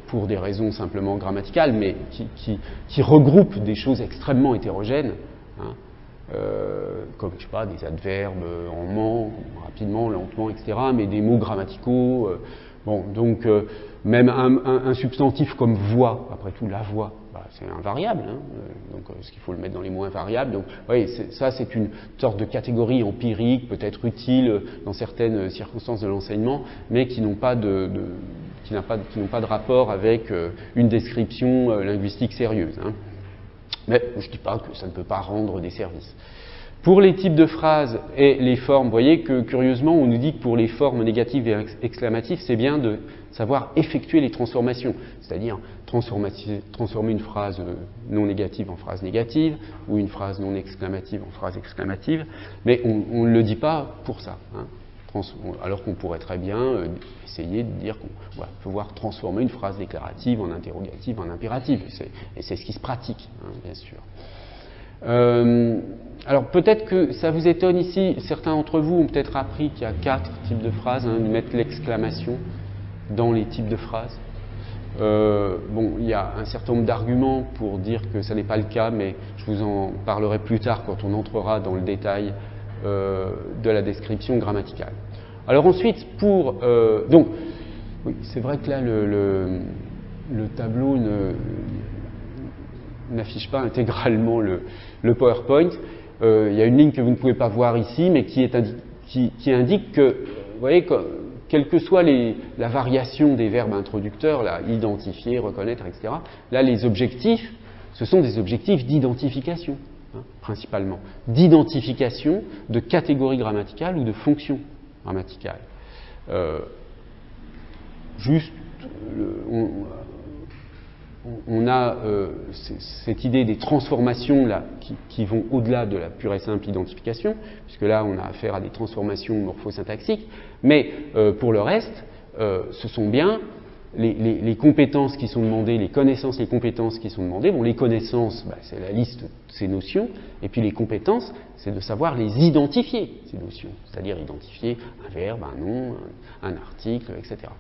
pour des raisons simplement grammaticales, mais qui regroupe des choses extrêmement hétérogènes, comme je sais pas, des adverbes en ment, rapidement, lentement, etc., mais des mots grammaticaux. Bon, donc même un substantif comme voix, après tout la voix, c'est invariable, hein, donc est-ce qu'il faut le mettre dans les mots invariables? Donc, oui, ça c'est une sorte de catégorie empirique, peut-être utile dans certaines circonstances de l'enseignement, mais qui n'ont pas qui n'ont pas de rapport avec une description linguistique sérieuse. Hein. Mais je ne dis pas que ça ne peut pas rendre des services. Pour les types de phrases et les formes, vous voyez que curieusement, on nous dit que pour les formes négatives et exclamatives, c'est bien de savoir effectuer les transformations, c'est-à-dire transformer une phrase non négative en phrase négative ou une phrase non exclamative en phrase exclamative, mais on ne le dit pas pour ça. Hein. Alors qu'on pourrait très bien essayer de dire qu'on va pouvoir transformer une phrase déclarative en interrogative, en impérative, et c'est ce qui se pratique, hein, bien sûr. Alors peut-être que ça vous étonne ici, certains d'entre vous ont peut-être appris qu'il y a 4 types de phrases, hein, de mettre l'exclamation dans les types de phrases. Bon, il y a un certain nombre d'arguments pour dire que ça n'est pas le cas, mais je vous en parlerai plus tard quand on entrera dans le détail de la description grammaticale. Alors ensuite, donc, oui, c'est vrai que là, le tableau n'affiche pas intégralement le PowerPoint. Il y a une ligne que vous ne pouvez pas voir ici, mais qui indique que, vous voyez, quelle que soit la variation des verbes introducteurs, là, identifier, reconnaître, etc., là, les objectifs, ce sont des objectifs d'identification, hein, principalement. D'identification de catégories grammaticales ou de fonctions grammaticales. On a cette idée des transformations là, qui vont au-delà de la pure et simple identification, puisque là on a affaire à des transformations morphosyntaxiques, mais pour le reste, ce sont bien les compétences qui sont demandées, les connaissances et les compétences qui sont demandées. Bon, les connaissances, c'est la liste de ces notions, et puis les compétences, c'est de savoir les identifier, ces notions, c'est-à-dire identifier un verbe, un nom, un article, etc.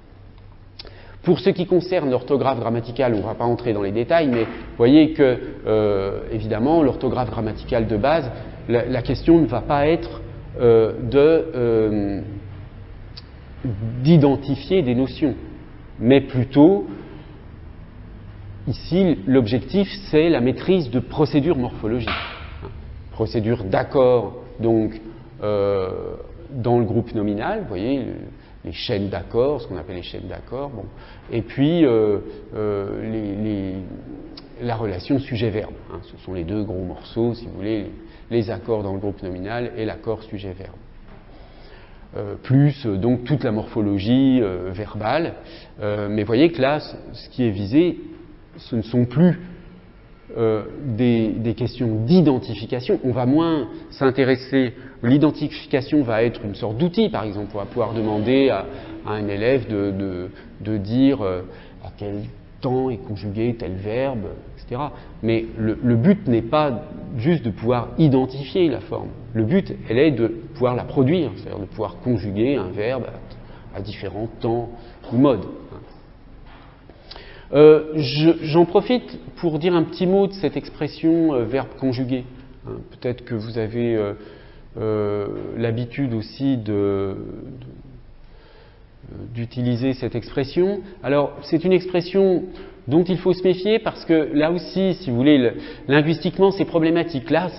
Pour ce qui concerne l'orthographe grammaticale, on ne va pas entrer dans les détails, mais vous voyez que, évidemment, l'orthographe grammaticale de base, la question ne va pas être d'identifier des notions, mais plutôt, ici, l'objectif, c'est la maîtrise de procédures morphologiques. Procédures d'accord, donc, dans le groupe nominal, vous voyez, les chaînes d'accords, ce qu'on appelle les chaînes d'accords, bon. Et puis la relation sujet-verbe. Hein, ce sont les deux gros morceaux, si vous voulez, les accords dans le groupe nominal et l'accord sujet-verbe. Plus donc toute la morphologie verbale. Mais vous voyez que là, ce qui est visé, ce ne sont plus des questions d'identification. On va moins s'intéresser. L'identification va être une sorte d'outil, par exemple. On va pouvoir demander à un élève de dire à quel temps est conjugué tel verbe, etc. Mais le but n'est pas juste de pouvoir identifier la forme. Le but, elle est de pouvoir la produire, c'est-à-dire de pouvoir conjuguer un verbe à différents temps ou modes. J'en profite pour dire un petit mot de cette expression verbe conjugué. Peut-être que vous avez l'habitude aussi d'utiliser cette expression. Alors, c'est une expression dont il faut se méfier parce que là aussi, si vous voulez, linguistiquement, c'est problématique. Là,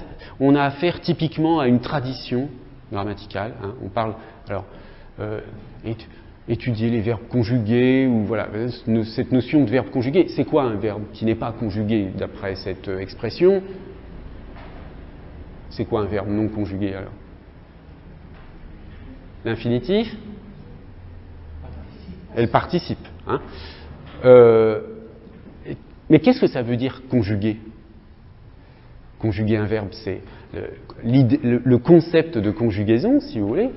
on a affaire typiquement à une tradition grammaticale. Hein. On parle, alors, étudier les verbes conjugués, ou voilà, cette notion de verbe conjugué. C'est quoi un verbe qui n'est pas conjugué d'après cette expression? C'est quoi un verbe non conjugué alors? L'infinitif? Elle participe. Hein. Mais qu'est-ce que ça veut dire conjuguer? Conjuguer un verbe, c'est le concept de conjugaison, si vous voulez,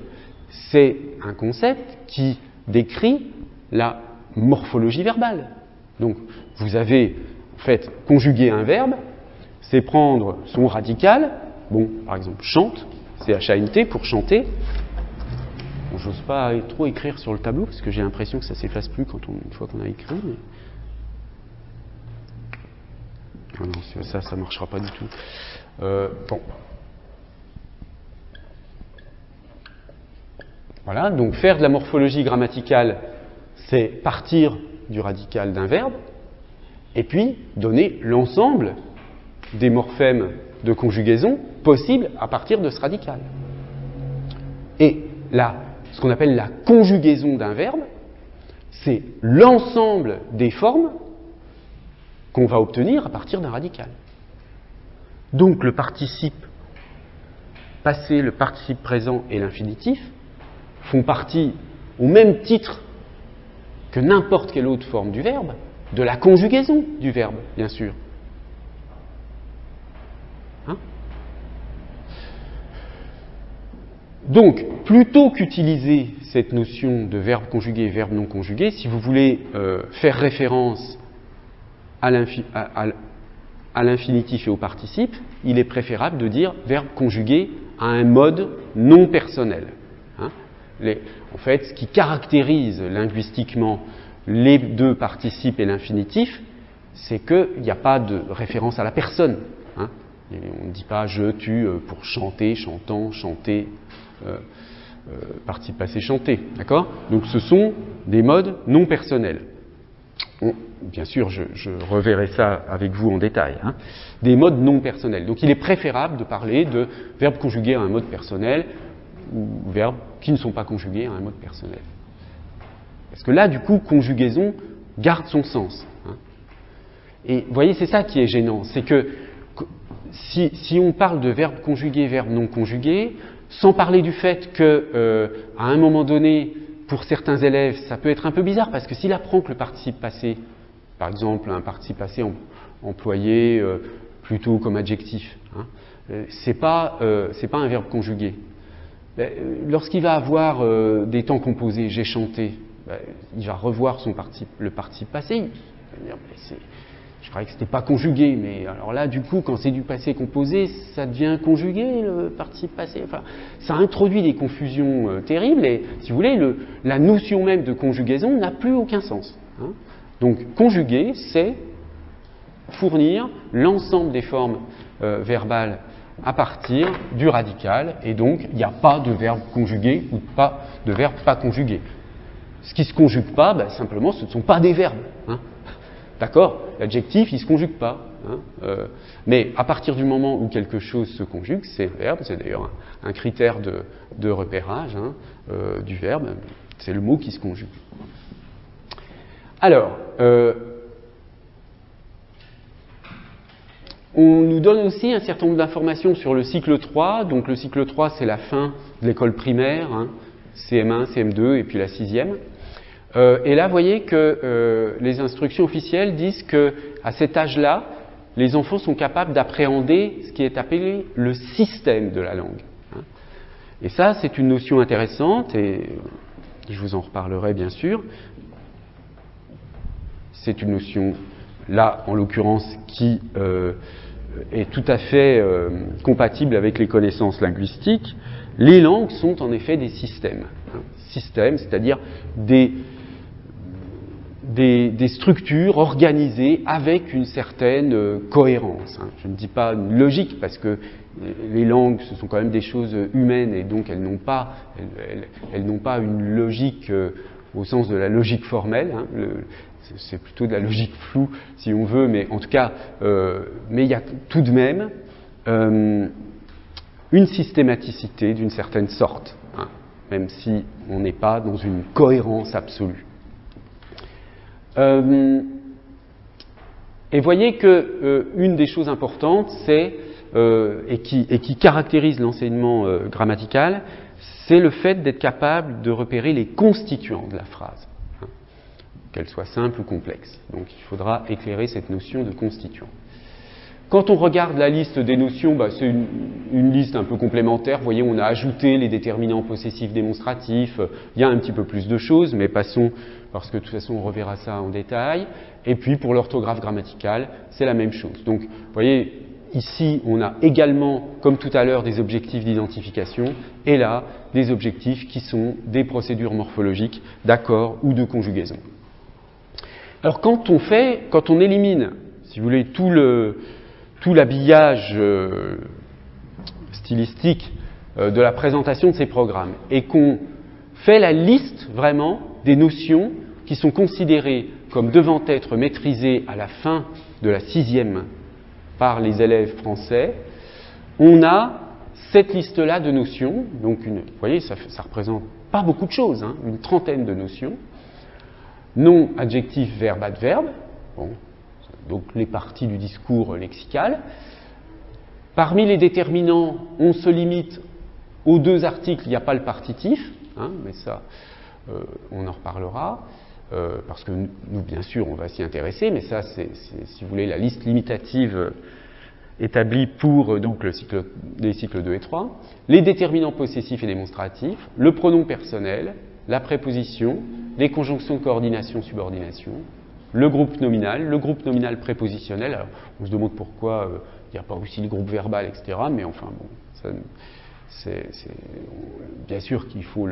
c'est un concept qui décrit la morphologie verbale. Donc, vous avez en fait conjuguer un verbe, c'est prendre son radical. Bon, par exemple, chante, c'est C-H-A-N-T pour chanter. Bon, j'ose pas trop écrire sur le tableau parce que j'ai l'impression que ça s'efface plus une fois qu'on a écrit. Mais... Oh non, ça marchera pas du tout. Bon. Voilà, donc faire de la morphologie grammaticale, c'est partir du radical d'un verbe et puis donner l'ensemble des morphèmes de conjugaison possibles à partir de ce radical. Et là, ce qu'on appelle la conjugaison d'un verbe, c'est l'ensemble des formes qu'on va obtenir à partir d'un radical. Donc le participe passé, le participe présent et l'infinitif font partie, au même titre que n'importe quelle autre forme du verbe, de la conjugaison du verbe, bien sûr. Hein? Donc, plutôt qu'utiliser cette notion de verbe conjugué et verbe non conjugué, si vous voulez faire référence à l'infinitif et au participe, il est préférable de dire verbe conjugué à un mode non personnel. Hein? En fait, ce qui caractérise linguistiquement les deux participes et l'infinitif, c'est qu'il n'y a pas de référence à la personne. Hein? On ne dit pas je, tu pour chanter, chantant, chanter, participe passé, chanter. D'accord ? Donc ce sont des modes non personnels. Bien sûr, je reverrai ça avec vous en détail. Hein. Des modes non personnels. Donc il est préférable de parler de verbes conjugués à un mode personnel ou verbes qui ne sont pas conjugués à un mode personnel. Parce que là, du coup, conjugaison garde son sens. Hein. Et vous voyez, c'est ça qui est gênant. C'est que si on parle de verbes conjugués, verbes non conjugués, sans parler du fait que, à un moment donné, pour certains élèves, ça peut être un peu bizarre, parce que s'il apprend que le participe passé, par exemple, un participe passé employé plutôt comme adjectif, hein, c'est pas un verbe conjugué. Lorsqu'il va avoir des temps composés, j'ai chanté, il va revoir le participe passé, il va dire, je croyais que c'était pas conjugué, mais alors là, du coup, quand c'est du passé composé, ça devient conjugué, le participe passé. Enfin, ça introduit des confusions terribles, et si vous voulez, la notion même de conjugaison n'a plus aucun sens. Hein. Donc, conjuguer, c'est fournir l'ensemble des formes verbales à partir du radical, et donc, il n'y a pas de verbe conjugué ou pas de verbe pas conjugué. Ce qui ne se conjugue pas, simplement, ce ne sont pas des verbes. Hein. D'accord ? L'adjectif, il ne se conjugue pas. Hein, mais à partir du moment où quelque chose se conjugue, c'est le verbe, c'est d'ailleurs un critère de repérage hein, du verbe, c'est le mot qui se conjugue. Alors, on nous donne aussi un certain nombre d'informations sur le cycle 3. Donc le cycle 3, c'est la fin de l'école primaire, hein, CM1, CM2 et puis la 6e. Et là, vous voyez que les instructions officielles disent qu'à cet âge-là, les enfants sont capables d'appréhender ce qui est appelé le système de la langue. Et ça, c'est une notion intéressante, et je vous en reparlerai bien sûr. C'est une notion, là, en l'occurrence, qui est tout à fait compatible avec les connaissances linguistiques. Les langues sont en effet des systèmes. Systèmes, c'est-à-dire des structures organisées avec une certaine cohérence. Je ne dis pas une logique, parce que les langues, ce sont quand même des choses humaines, et donc elles n'ont pas une logique au sens de la logique formelle. C'est plutôt de la logique floue, si on veut, mais en tout cas, mais il y a tout de même une systématicité d'une certaine sorte, hein, même si on n'est pas dans une cohérence absolue. Et voyez que une des choses importantes, c'est et qui caractérise l'enseignement grammatical, c'est le fait d'être capable de repérer les constituants de la phrase, hein, qu'elle soit simple ou complexe. Donc il faudra éclairer cette notion de constituant. Quand on regarde la liste des notions, c'est une liste un peu complémentaire. Vous voyez, on a ajouté les déterminants possessifs démonstratifs. Il y a un petit peu plus de choses, mais passons, parce que de toute façon, on reverra ça en détail. Et puis, pour l'orthographe grammaticale, c'est la même chose. Donc, vous voyez, ici, on a également, comme tout à l'heure, des objectifs d'identification, et là, des objectifs qui sont des procédures morphologiques d'accord ou de conjugaison. Alors, quand on élimine, si vous voulez, tout l'habillage stylistique de la présentation de ces programmes, et qu'on fait la liste vraiment des notions qui sont considérées comme devant être maîtrisées à la fin de la 6e par les élèves français, on a cette liste-là de notions. Donc, vous voyez, ça représente pas beaucoup de choses, hein, une trentaine de notions. Nom, adjectif, verbe, adverbe. Bon, donc les parties du discours lexical. Parmi les déterminants, on se limite aux 2 articles, il n'y a pas le partitif, hein, mais ça, on en reparlera, parce que nous, bien sûr, on va s'y intéresser, mais ça, c'est, si vous voulez, la liste limitative établie pour donc, les cycles 2 et 3. Les déterminants possessifs et démonstratifs, le pronom personnel, la préposition, les conjonctions coordination-subordination, le groupe nominal prépositionnel. Alors, on se demande pourquoi il n'y a pas aussi le groupe verbal, etc. Mais enfin, bon, ça, c'est bien sûr qu'il faut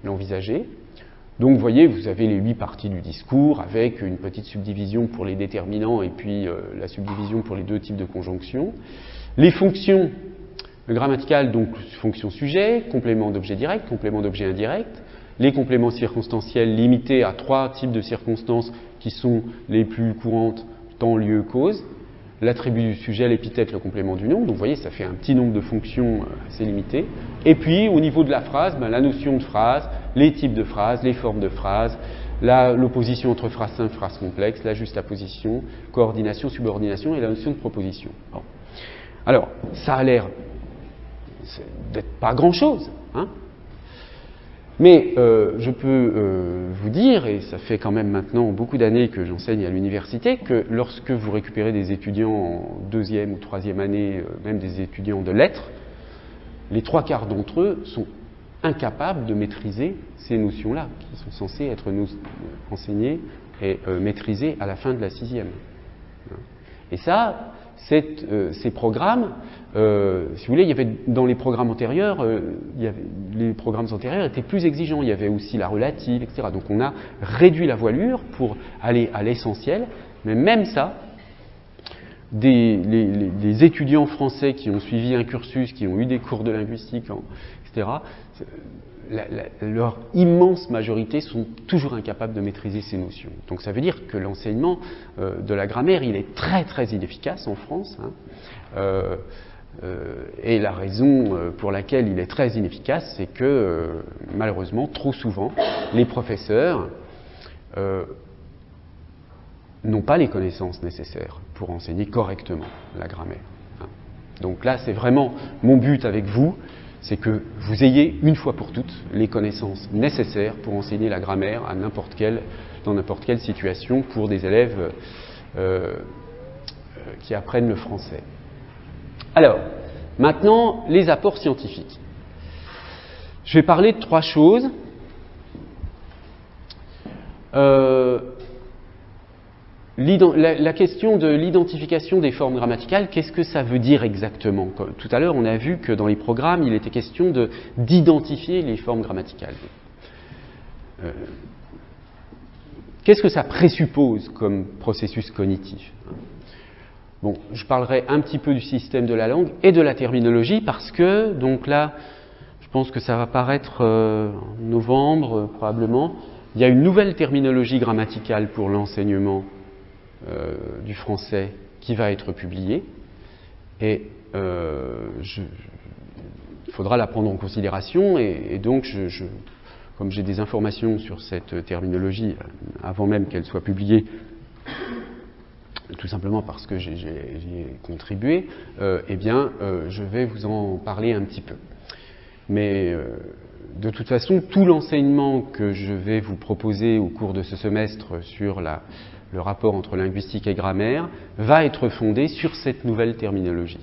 l'envisager. Donc, vous voyez, vous avez les 8 parties du discours avec une petite subdivision pour les déterminants et puis la subdivision pour les 2 types de conjonctions. Les fonctions grammaticales, donc fonction sujet, complément d'objet direct, complément d'objet indirect. Les compléments circonstanciels limités à 3 types de circonstances qui sont les plus courantes, temps, lieu, cause. L'attribut du sujet, l'épithète, le complément du nom. Donc vous voyez, ça fait un petit nombre de fonctions assez limité. Et puis, au niveau de la phrase, la notion de phrase, les types de phrases, les formes de phrases, l'opposition entre phrase simple et phrase complexe, la juxtaposition, coordination, subordination et la notion de proposition. Bon. Alors, ça a l'air d'être pas grand-chose, hein. Mais je peux vous dire, et ça fait quand même maintenant beaucoup d'années que j'enseigne à l'université, que lorsque vous récupérez des étudiants en 2e ou 3e année, même des étudiants de lettres, les 3/4 d'entre eux sont incapables de maîtriser ces notions-là, qui sont censées être enseignées et maîtrisées à la fin de la 6e. Et ça, ces programmes, si vous voulez, il y avait dans les programmes antérieurs, les programmes antérieurs étaient plus exigeants. Il y avait aussi la relative, etc. Donc on a réduit la voilure pour aller à l'essentiel. Mais même ça, des étudiants français qui ont suivi un cursus, qui ont eu des cours de linguistique, etc., leur immense majorité sont toujours incapables de maîtriser ces notions. Donc ça veut dire que l'enseignement de la grammaire, il est très très inefficace en France, hein. Et la raison pour laquelle il est très inefficace, c'est que malheureusement, trop souvent, les professeurs n'ont pas les connaissances nécessaires pour enseigner correctement la grammaire, hein. Donc là, c'est vraiment mon but avec vous, c'est que vous ayez une fois pour toutes les connaissances nécessaires pour enseigner la grammaire dans n'importe quelle situation pour des élèves qui apprennent le français. Alors, maintenant, les apports scientifiques. Je vais parler de 3 choses. La question de l'identification des formes grammaticales, qu'est-ce que ça veut dire exactement? Tout à l'heure, on a vu que dans les programmes, il était question d'identifier les formes grammaticales. Qu'est-ce que ça présuppose comme processus cognitif? Bon, je parlerai un petit peu du système de la langue et de la terminologie parce que, donc là, je pense que ça va paraître en novembre probablement, il y a une nouvelle terminologie grammaticale pour l'enseignement du français qui va être publiée et il faudra la prendre en considération et donc comme j'ai des informations sur cette terminologie avant même qu'elle soit publiée, tout simplement parce que j'y ai contribué, eh bien je vais vous en parler un petit peu. Mais de toute façon, tout l'enseignement que je vais vous proposer au cours de ce semestre sur le rapport entre linguistique et grammaire va être fondé sur cette nouvelle terminologie.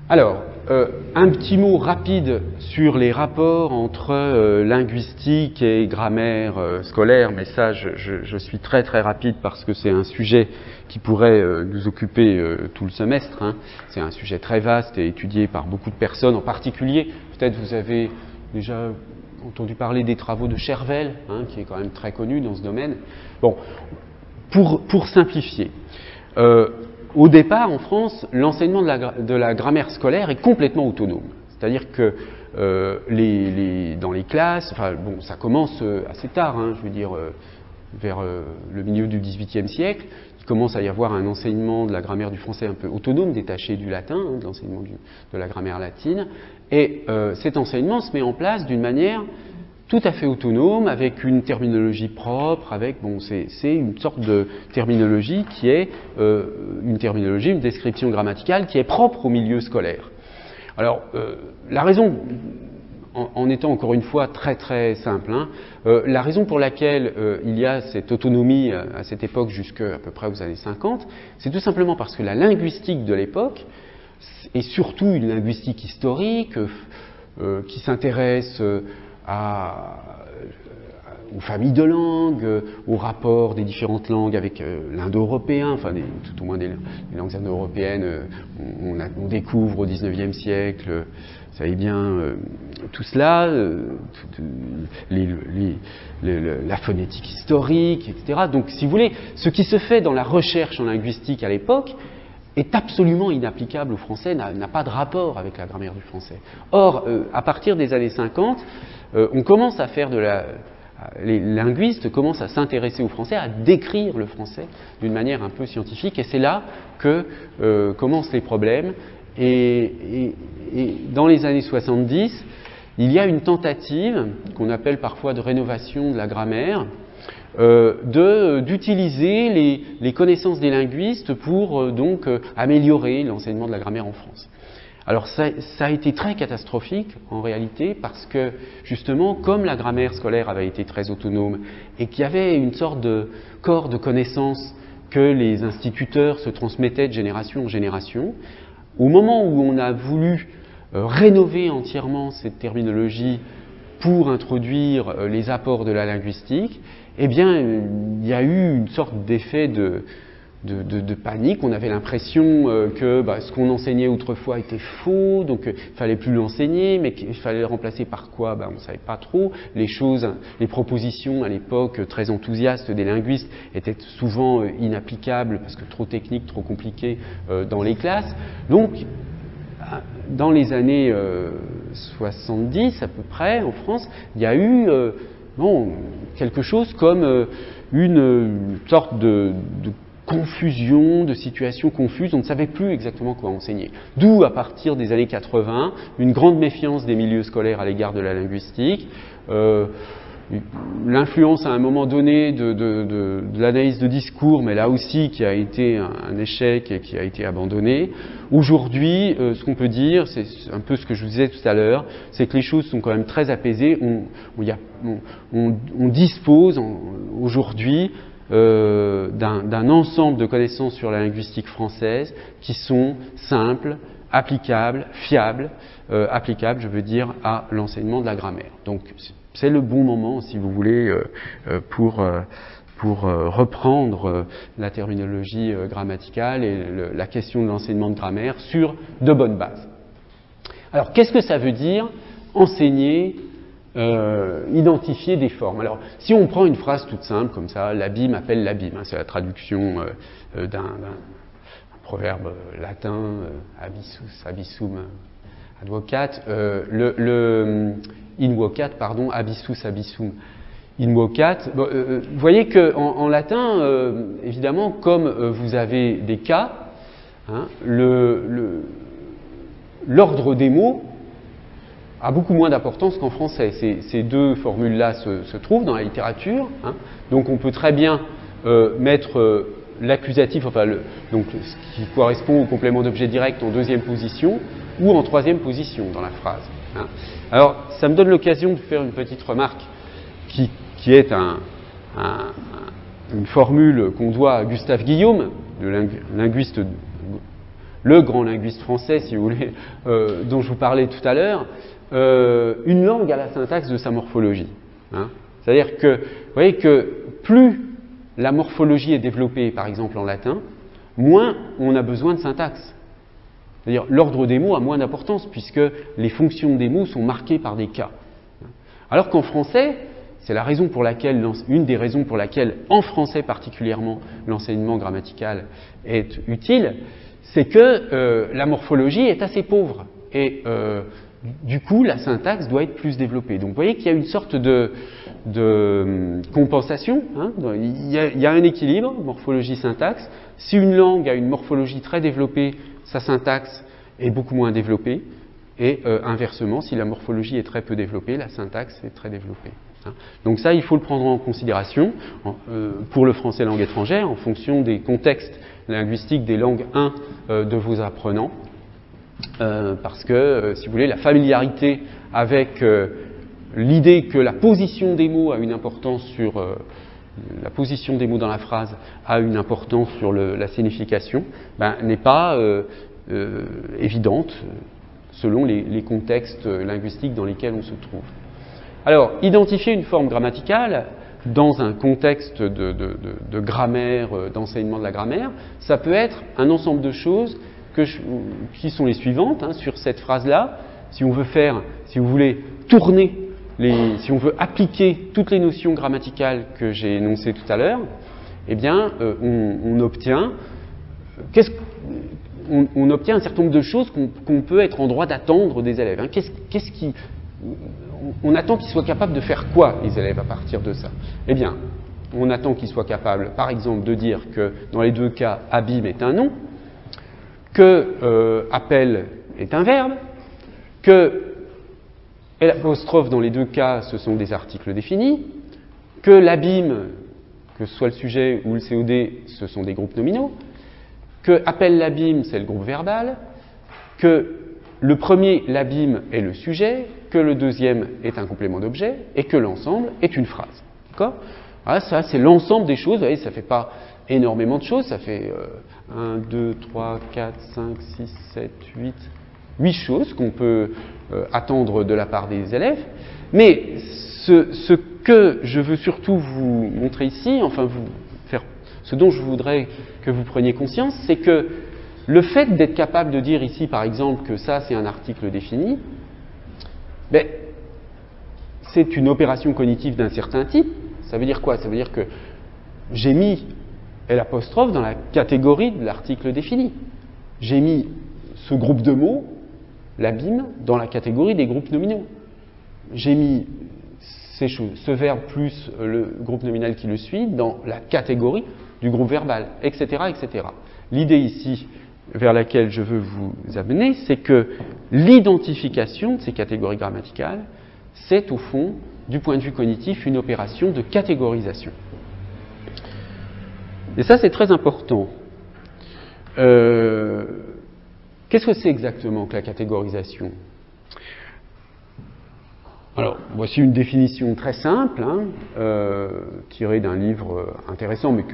Alors, un petit mot rapide sur les rapports entre linguistique et grammaire scolaire, mais ça je suis très très rapide parce que c'est un sujet qui pourrait nous occuper tout le semestre, hein. C'est un sujet très vaste et étudié par beaucoup de personnes, en particulier, peut-être vous avez déjà entendu parler des travaux de Chervel, hein, qui est quand même très connu dans ce domaine. Bon, pour simplifier, au départ, en France, l'enseignement de la grammaire scolaire est complètement autonome. C'est-à-dire que dans les classes, enfin bon, ça commence assez tard, hein, je veux dire, vers le milieu du XVIIIe siècle, il commence à y avoir un enseignement de la grammaire du français un peu autonome, détaché du latin, de l'enseignement de la grammaire latine, et cet enseignement se met en place d'une manière tout à fait autonome, avec une terminologie propre, avec, bon, c'est une sorte de terminologie qui est une terminologie, une description grammaticale qui est propre au milieu scolaire. Alors, la raison, en étant encore une fois très très simple, hein, la raison pour laquelle il y a cette autonomie à cette époque jusqu'à peu près aux années 50, c'est tout simplement parce que la linguistique de l'époque, et surtout une linguistique historique qui s'intéresse aux familles de langues, au rapport des différentes langues avec l'indo-européen, enfin tout au moins des langues indo-européennes, on découvre au XIXe siècle, vous savez bien, tout cela, la phonétique historique, etc. Donc, si vous voulez, ce qui se fait dans la recherche en linguistique à l'époque est absolument inapplicable au français, n'a pas de rapport avec la grammaire du français. Or, à partir des années 50, on commence à faire les linguistes commencent à s'intéresser au français, à décrire le français d'une manière un peu scientifique, et c'est là que commencent les problèmes. Et dans les années 70, il y a une tentative, qu'on appelle parfois de rénovation de la grammaire, d'utiliser les connaissances des linguistes pour donc améliorer l'enseignement de la grammaire en France. Alors ça a été très catastrophique en réalité parce que justement comme la grammaire scolaire avait été très autonome et qu'il y avait une sorte de corps de connaissances que les instituteurs se transmettaient de génération en génération, au moment où on a voulu rénover entièrement cette terminologie pour introduire les apports de la linguistique, eh bien il y a eu une sorte d'effet de panique. On avait l'impression que ce qu'on enseignait autrefois était faux, donc il fallait plus l'enseigner, mais qu'il fallait le remplacer par quoi, on ne savait pas trop. Les propositions à l'époque très enthousiastes des linguistes étaient souvent inapplicables parce que trop techniques, trop compliquées dans les classes. Donc, dans les années 70 à peu près, en France, il y a eu quelque chose comme une sorte de confusion, de situations confuses, on ne savait plus exactement quoi enseigner. D'où, à partir des années 80, une grande méfiance des milieux scolaires à l'égard de la linguistique, l'influence à un moment donné de l'analyse de discours, mais là aussi qui a été un échec et qui a été abandonné. Aujourd'hui, ce qu'on peut dire, c'est un peu ce que je vous disais tout à l'heure, c'est que les choses sont quand même très apaisées. On dispose aujourd'hui d'un ensemble de connaissances sur la linguistique française qui sont simples, applicables, fiables, applicables, je veux dire, à l'enseignement de la grammaire. Donc, c'est le bon moment, si vous voulez, pour reprendre la terminologie grammaticale et la question de l'enseignement de grammaire sur de bonnes bases. Alors, qu'est-ce que ça veut dire enseigner identifier des formes. Alors, si on prend une phrase toute simple comme ça, l'abîme appelle l'abîme, c'est la traduction d'un proverbe latin, abissus, abissum, advocat, invocat, pardon, abissus, abissum, invocat. Vous voyez qu'en latin, évidemment, comme vous avez des cas, hein, l'ordre des mots a beaucoup moins d'importance qu'en français. Ces deux formules-là se trouvent dans la littérature. Hein. Donc on peut très bien mettre l'accusatif, donc ce qui correspond au complément d'objet direct en deuxième position ou en troisième position dans la phrase. Hein. Alors ça me donne l'occasion de faire une petite remarque qui est une formule qu'on doit à Gustave Guillaume, le grand linguiste français, si vous voulez, dont je vous parlais tout à l'heure. Une langue a la syntaxe de sa morphologie. Hein. C'est-à-dire que, vous voyez que plus la morphologie est développée, par exemple en latin, moins on a besoin de syntaxe. C'est-à-dire l'ordre des mots a moins d'importance puisque les fonctions des mots sont marquées par des cas. Alors qu'en français, c'est une des raisons pour laquelle, en français particulièrement, l'enseignement grammatical est utile, c'est que la morphologie est assez pauvre. Et du coup, la syntaxe doit être plus développée. Donc, vous voyez qu'il y a une sorte de compensation. Hein, il y a un équilibre, morphologie-syntaxe. Si une langue a une morphologie très développée, sa syntaxe est beaucoup moins développée. Et inversement, si la morphologie est très peu développée, la syntaxe est très développée. Hein. Donc ça, il faut le prendre en considération pour le français langue étrangère, en fonction des contextes linguistiques des langues 1 de vos apprenants. Parce que, si vous voulez, la familiarité avec l'idée que la position des mots a une importance sur la position des mots dans la phrase a une importance sur la signification, n'est pas évidente selon les contextes linguistiques dans lesquels on se trouve. Alors, identifier une forme grammaticale dans un contexte de grammaire, d'enseignement de la grammaire, ça peut être un ensemble de choses qui sont les suivantes. Hein, sur cette phrase-là, si on veut faire, si vous voulez, tourner, si on veut appliquer toutes les notions grammaticales que j'ai énoncées tout à l'heure, eh bien, on obtient un certain nombre de choses qu'on peut être en droit d'attendre des élèves. Hein. On attend qu'ils soient capables de faire quoi, les élèves, à partir de ça? Eh bien, on attend qu'ils soient capables, par exemple, de dire que, dans les deux cas, abîme est un nom, que appel est un verbe, que l'apostrophe dans les deux cas ce sont des articles définis, que l'abîme, que ce soit le sujet ou le COD, ce sont des groupes nominaux, que appel l'abîme c'est le groupe verbal, que le premier, l'abîme, est le sujet, que le deuxième est un complément d'objet et que l'ensemble est une phrase. D'accord ? Voilà, ça c'est l'ensemble des choses. Vous voyez, ça ne fait pas énormément de choses, ça fait 1, 2, 3, 4, 5, 6, 7, 8 choses qu'on peut attendre de la part des élèves. Mais ce que je veux surtout vous montrer ici, ce dont je voudrais que vous preniez conscience, c'est que le fait d'être capable de dire ici, par exemple, que ça c'est un article défini, c'est une opération cognitive d'un certain type. Ça veut dire quoi? Ça veut dire que j'ai mis l'apostrophe dans la catégorie de l'article défini. J'ai mis ce groupe de mots, l'abîme, dans la catégorie des groupes nominaux. J'ai mis ce verbe plus le groupe nominal qui le suit dans la catégorie du groupe verbal, etc., etc. L'idée ici, vers laquelle je veux vous amener, c'est que l'identification de ces catégories grammaticales, c'est au fond, du point de vue cognitif, une opération de catégorisation. Et ça, c'est très important. Qu'est-ce que c'est exactement que la catégorisation? Alors, voici une définition très simple, tirée d'un livre intéressant, mais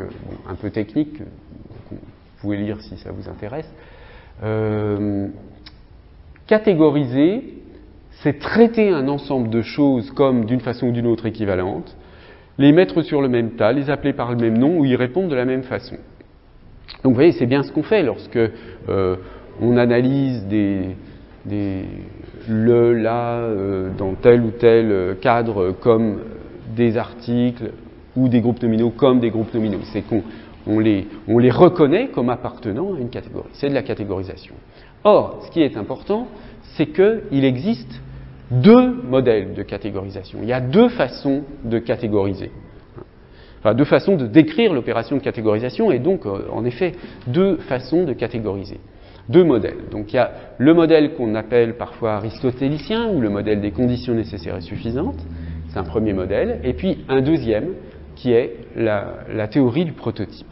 un peu technique, que vous pouvez lire si ça vous intéresse. Catégoriser, c'est traiter un ensemble de choses comme d'une façon ou d'une autre équivalente, les mettre sur le même tas, les appeler par le même nom ou y répondre de la même façon. Donc vous voyez, c'est bien ce qu'on fait lorsque on analyse dans tel ou tel cadre comme des articles ou des groupes nominaux comme des groupes nominaux. C'est qu'on les reconnaît comme appartenant à une catégorie. C'est de la catégorisation. Or, ce qui est important, c'est qu'il existe deux modèles de catégorisation. Il y a deux façons de catégoriser. Enfin, deux façons de décrire l'opération de catégorisation et donc, en effet, deux façons de catégoriser. Deux modèles. Donc il y a le modèle qu'on appelle parfois aristotélicien ou le modèle des conditions nécessaires et suffisantes. C'est un premier modèle. Et puis un deuxième qui est la théorie du prototype.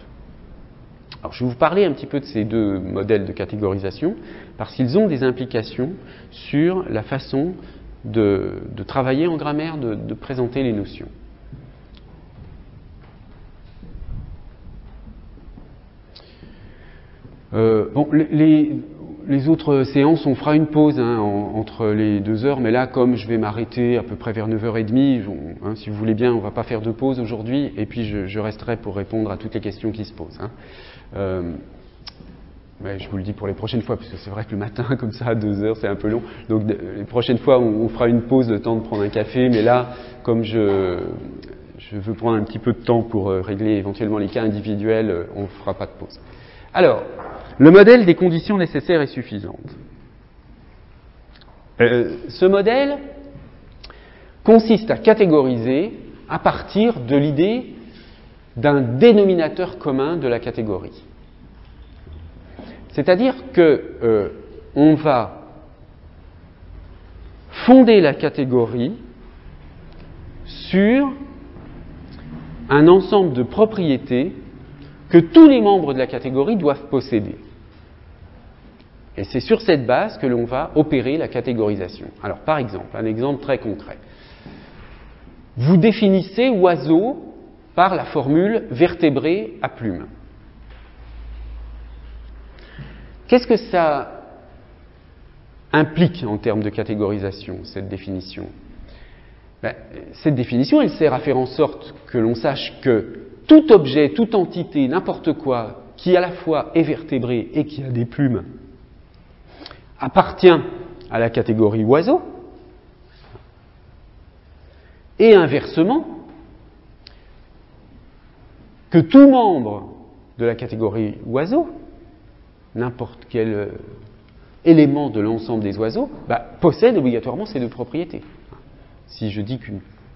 Alors je vais vous parler un petit peu de ces deux modèles de catégorisation parce qu'ils ont des implications sur la façon de travailler en grammaire, de présenter les notions. Les autres séances, on fera une pause entre les 2 heures, mais là, comme je vais m'arrêter à peu près vers 9h30, si vous voulez bien, on ne va pas faire de pause aujourd'hui, et puis je resterai pour répondre à toutes les questions qui se posent. Mais je vous le dis pour les prochaines fois, parce que c'est vrai que le matin, comme ça, à 2 heures, c'est un peu long. Donc les prochaines fois, on fera une pause, le temps de prendre un café, mais là, comme je veux prendre un petit peu de temps pour régler éventuellement les cas individuels, on ne fera pas de pause. Alors, le modèle des conditions nécessaires et suffisantes. Ce modèle consiste à catégoriser à partir de l'idée d'un dénominateur commun de la catégorie. C'est-à-dire que on va fonder la catégorie sur un ensemble de propriétés que tous les membres de la catégorie doivent posséder. Et c'est sur cette base que l'on va opérer la catégorisation. Alors, par exemple, un exemple très concret. Vous définissez oiseau par la formule vertébré à plumes. Qu'est-ce que ça implique en termes de catégorisation, cette définition? Cette définition, elle sert à faire en sorte que l'on sache que tout objet, toute entité, n'importe quoi, qui à la fois est vertébré et qui a des plumes, appartient à la catégorie oiseau, et inversement, que tout membre de la catégorie oiseau, n'importe quel élément de l'ensemble des oiseaux, possède obligatoirement ces deux propriétés. Si je dis que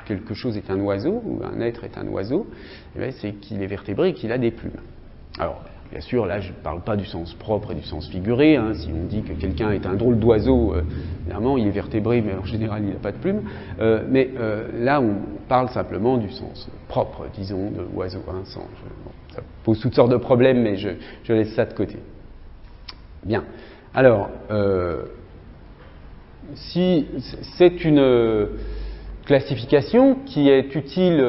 quelque chose est un oiseau, ou un être est un oiseau, c'est qu'il est vertébré et qu'il a des plumes. Alors, bien sûr, là, je ne parle pas du sens propre et du sens figuré. Si on dit que quelqu'un est un drôle d'oiseau, évidemment, il est vertébré, mais en général, il n'a pas de plumes. Mais là, on parle simplement du sens propre, disons, de l'oiseau. Ça pose toutes sortes de problèmes, mais je laisse ça de côté. Bien. Alors, si c'est une classification qui est utile,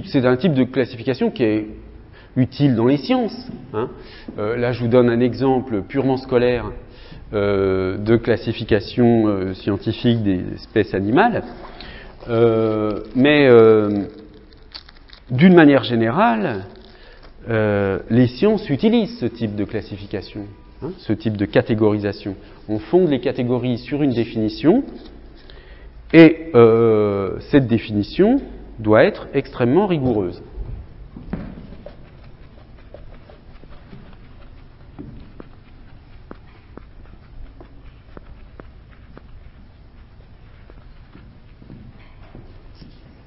c'est un type de classification qui est utile dans les sciences. Là, je vous donne un exemple purement scolaire de classification scientifique des espèces animales. Mais d'une manière générale, les sciences utilisent ce type de classification, ce type de catégorisation. On fonde les catégories sur une définition, et cette définition doit être extrêmement rigoureuse.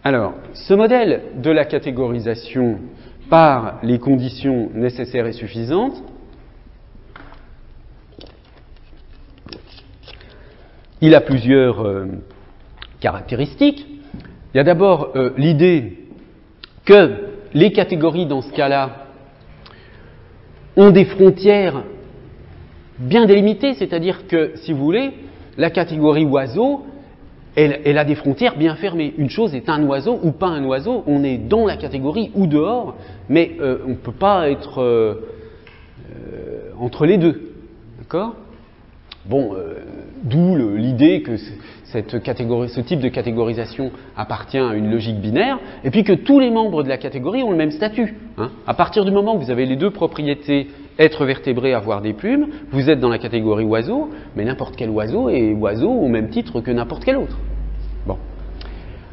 Alors, ce modèle de la catégorisation par les conditions nécessaires et suffisantes, il a plusieurs caractéristiques. Il y a d'abord l'idée que les catégories, dans ce cas-là, ont des frontières bien délimitées, c'est-à-dire que, si vous voulez, la catégorie oiseau, elle a des frontières bien fermées. Une chose est un oiseau ou pas un oiseau, on est dans la catégorie ou dehors, mais on ne peut pas être entre les deux. D'accord ? Bon, d'où l'idée que ce type de catégorisation appartient à une logique binaire, et puis que tous les membres de la catégorie ont le même statut. À partir du moment où vous avez les deux propriétés, être vertébré, avoir des plumes, vous êtes dans la catégorie oiseau, mais n'importe quel oiseau est oiseau au même titre que n'importe quel autre. Bon.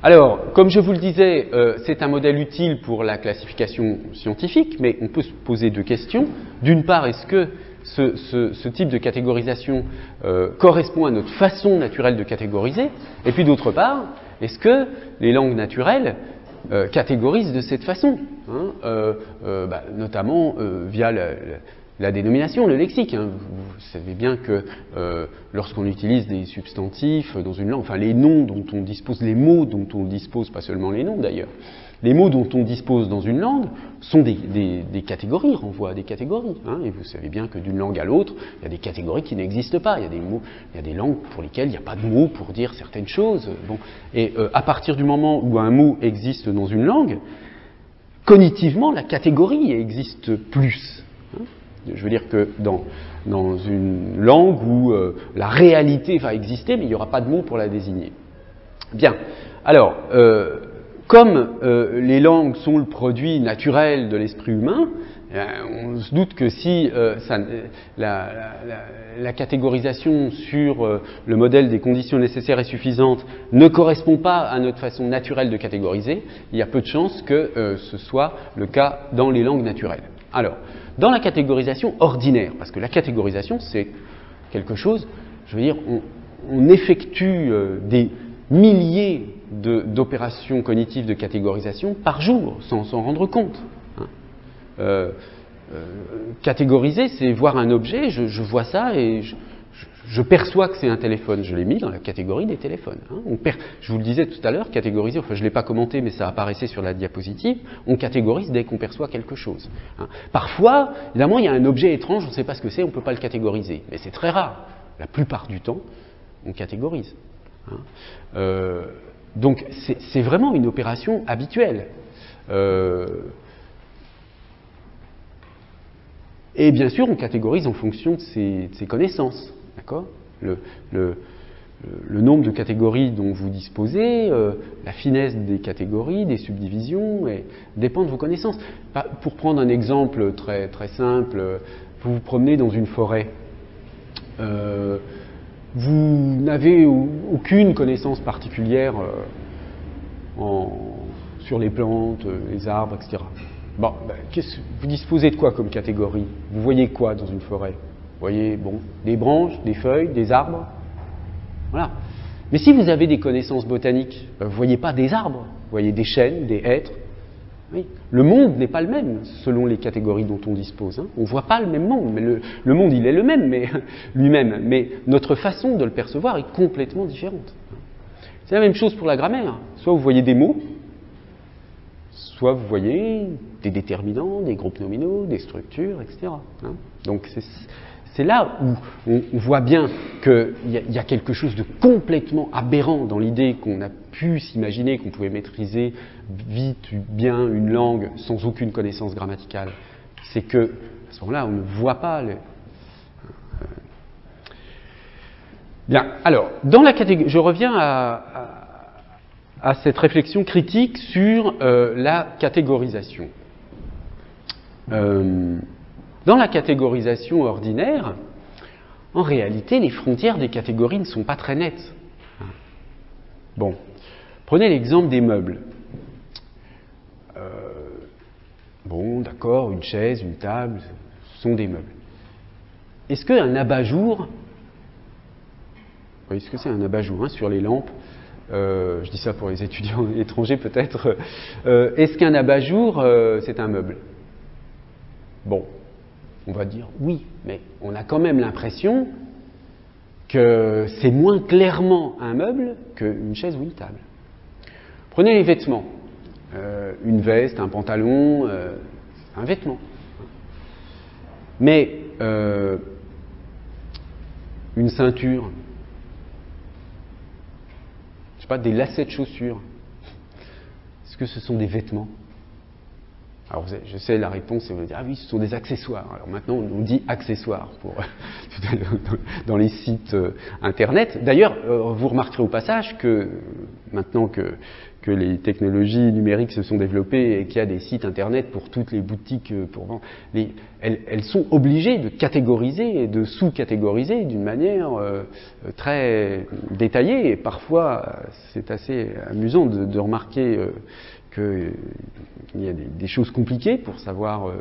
Alors, comme je vous le disais, c'est un modèle utile pour la classification scientifique, mais on peut se poser deux questions. D'une part, est-ce que ce type de catégorisation correspond à notre façon naturelle de catégoriser? Et puis d'autre part, est-ce que les langues naturelles catégorisent de cette façon, notamment via la dénomination, le lexique. Vous savez bien que lorsqu'on utilise des substantifs dans une langue, enfin les noms dont on dispose, les mots dont on dispose, pas seulement les noms d'ailleurs, les mots dont on dispose dans une langue sont des catégories, renvoient à des catégories. Et vous savez bien que d'une langue à l'autre, il y a des catégories qui n'existent pas. Il y a des mots, il y a des langues pour lesquelles il n'y a pas de mots pour dire certaines choses. Bon. Et à partir du moment où un mot existe dans une langue, cognitivement, la catégorie existe plus. Je veux dire que dans une langue où la réalité va exister, mais il n'y aura pas de mots pour la désigner. Bien. Alors, comme les langues sont le produit naturel de l'esprit humain, on se doute que si la catégorisation sur le modèle des conditions nécessaires et suffisantes ne correspond pas à notre façon naturelle de catégoriser, il y a peu de chances que ce soit le cas dans les langues naturelles. Alors, dans la catégorisation ordinaire, parce que la catégorisation c'est quelque chose, je veux dire, on effectue des milliers d'opérations cognitives de catégorisation par jour, sans s'en rendre compte. Hein. Catégoriser, c'est voir un objet, je vois ça et je perçois que c'est un téléphone. Je l'ai mis dans la catégorie des téléphones. Hein. Je vous le disais tout à l'heure, catégoriser, enfin je ne l'ai pas commenté, mais ça apparaissait sur la diapositive, on catégorise dès qu'on perçoit quelque chose. Hein. Parfois, évidemment, il y a un objet étrange, on ne sait pas ce que c'est, on ne peut pas le catégoriser. Mais c'est très rare. La plupart du temps, on catégorise. Hein. Donc c'est vraiment une opération habituelle. Et bien sûr, on catégorise en fonction de ses connaissances. D'accord ? Le nombre de catégories dont vous disposez, la finesse des catégories, des subdivisions, dépend de vos connaissances. Pour prendre un exemple très, très simple, vous vous promenez dans une forêt. Vous n'avez aucune connaissance particulière sur les plantes, les arbres, etc. Bon, vous disposez de quoi comme catégorie? Vous voyez quoi dans une forêt? Vous voyez, bon, des branches, des feuilles, des arbres. Voilà. Mais si vous avez des connaissances botaniques, vous ne voyez pas des arbres, vous voyez des chênes, des hêtres. Oui. Le monde n'est pas le même selon les catégories dont on dispose. Hein. On ne voit pas le même monde. Mais le monde, il est le même, mais lui-même. Mais notre façon de le percevoir est complètement différente. C'est la même chose pour la grammaire. Soit vous voyez des mots, soit vous voyez des déterminants, des groupes nominaux, des structures, etc. Hein. Donc c'est là où on voit bien qu'il y a quelque chose de complètement aberrant dans l'idée qu'on a pu s'imaginer qu'on pouvait maîtriser vite, bien une langue sans aucune connaissance grammaticale. C'est que, à ce moment-là, on ne voit pas les... Bien, alors, dans la catégorie, je reviens à cette réflexion critique sur la catégorisation. Dans la catégorisation ordinaire, en réalité, les frontières des catégories ne sont pas très nettes. Bon, prenez l'exemple des meubles. Bon, d'accord, une chaise, une table, ce sont des meubles. Est-ce qu'un abat-jour, vous voyez ce que c'est un abat-jour hein, sur les lampes, je dis ça pour les étudiants étrangers peut-être, est-ce qu'un abat-jour, c'est un meuble? Bon, on va dire oui, mais on a quand même l'impression que c'est moins clairement un meuble qu'une chaise ou une table. Prenez les vêtements. Une veste, un pantalon, c'est un vêtement. Mais une ceinture, je sais pas, des lacets de chaussures, est-ce que ce sont des vêtements? Alors je sais la réponse, c'est de dire ah oui, ce sont des accessoires. Alors maintenant on dit accessoires pour dans les sites internet. D'ailleurs, vous remarquerez au passage que maintenant que les technologies numériques se sont développées et qu'il y a des sites internet pour toutes les boutiques pour vendre, elles sont obligées de catégoriser et de sous-catégoriser d'une manière très détaillée. Et parfois, c'est assez amusant de remarquer qu'il y a des choses compliquées pour savoir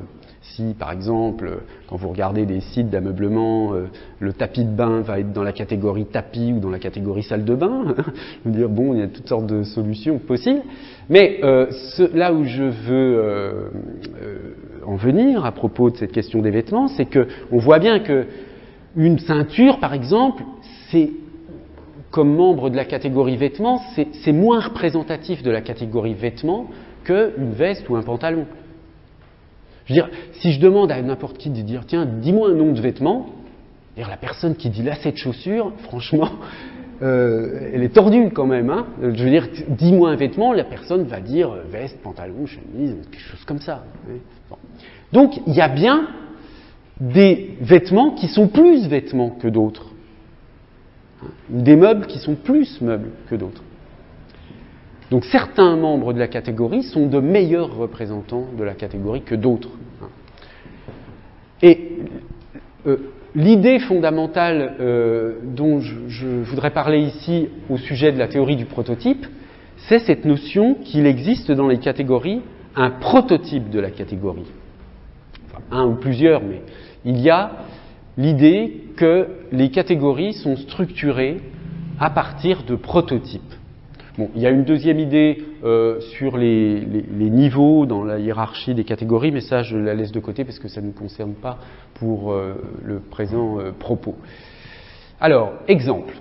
si, par exemple, quand vous regardez des sites d'ameublement, le tapis de bain va être dans la catégorie tapis ou dans la catégorie salle de bain. Je veux dire, bon, il y a toutes sortes de solutions possibles. Mais là où je veux en venir à propos de cette question des vêtements, c'est qu'on voit bien qu'une ceinture, par exemple, c'est comme membre de la catégorie vêtements, c'est moins représentatif de la catégorie vêtements qu'une veste ou un pantalon. Je veux dire, si je demande à n'importe qui de dire, tiens, dis-moi un nom de vêtements, la personne qui dit lacet de chaussures, franchement, elle est tordue quand même. Hein. Je veux dire, dis-moi un vêtement, la personne va dire veste, pantalon, chemise, quelque chose comme ça. Bon. Donc, il y a bien des vêtements qui sont plus vêtements que d'autres. Des meubles qui sont plus meubles que d'autres. Donc certains membres de la catégorie sont de meilleurs représentants de la catégorie que d'autres. Et l'idée fondamentale dont je voudrais parler ici au sujet de la théorie du prototype, c'est cette notion qu'il existe dans les catégories un prototype de la catégorie. Enfin, un ou plusieurs, mais il y a l'idée que les catégories sont structurées à partir de prototypes. Bon, il y a une deuxième idée sur les niveaux dans la hiérarchie des catégories, mais ça je la laisse de côté parce que ça ne nous concerne pas pour le présent propos. Alors, exemple.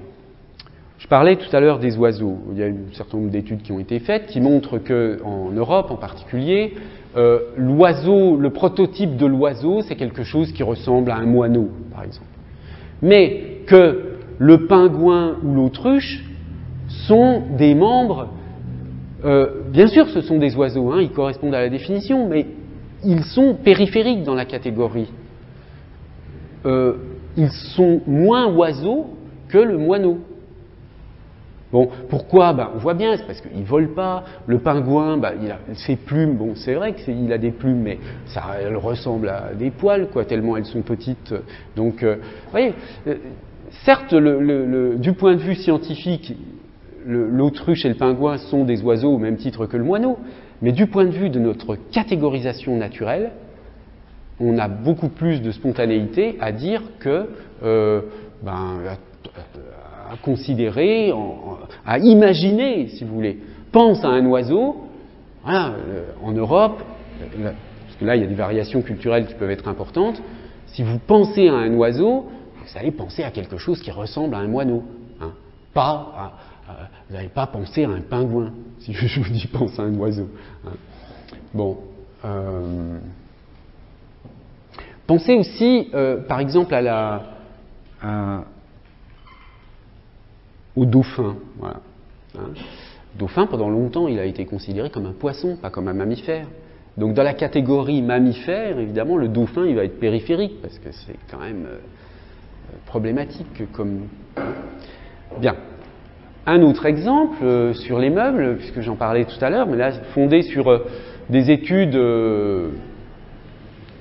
Je parlais tout à l'heure des oiseaux. Il y a un certain nombre d'études qui ont été faites qui montrent qu'en Europe en particulier, l'oiseau, le prototype de l'oiseau, c'est quelque chose qui ressemble à un moineau, par exemple. Mais que le pingouin ou l'autruche sont des membres, bien sûr ce sont des oiseaux, hein, ils correspondent à la définition, mais ils sont périphériques dans la catégorie. Ils sont moins oiseaux que le moineau. Bon, pourquoi? On voit bien, c'est parce qu'il ne vole pas. Le pingouin, il a ses plumes, bon, c'est vrai qu'il a des plumes, mais elles ressemblent à des poils, quoi, tellement elles sont petites. Donc, vous voyez, certes, du point de vue scientifique, l'autruche et le pingouin sont des oiseaux au même titre que le moineau, mais du point de vue de notre catégorisation naturelle, on a beaucoup plus de spontanéité à dire que, à considérer, à imaginer, si vous voulez. Pense à un oiseau, voilà, en Europe, parce que là il y a des variations culturelles qui peuvent être importantes, si vous pensez à un oiseau, vous allez penser à quelque chose qui ressemble à un moineau. Hein. Vous n'allez pas penser à un pingouin, si je vous dis pense à un oiseau. Hein. Bon. Pensez aussi, par exemple, au dauphin. Voilà. Hein. Le dauphin, pendant longtemps, il a été considéré comme un poisson, pas comme un mammifère. Donc dans la catégorie mammifère, évidemment, le dauphin, il va être périphérique, parce que c'est quand même problématique comme... Bien. Un autre exemple sur les meubles, puisque j'en parlais tout à l'heure, mais là, fondé sur des études...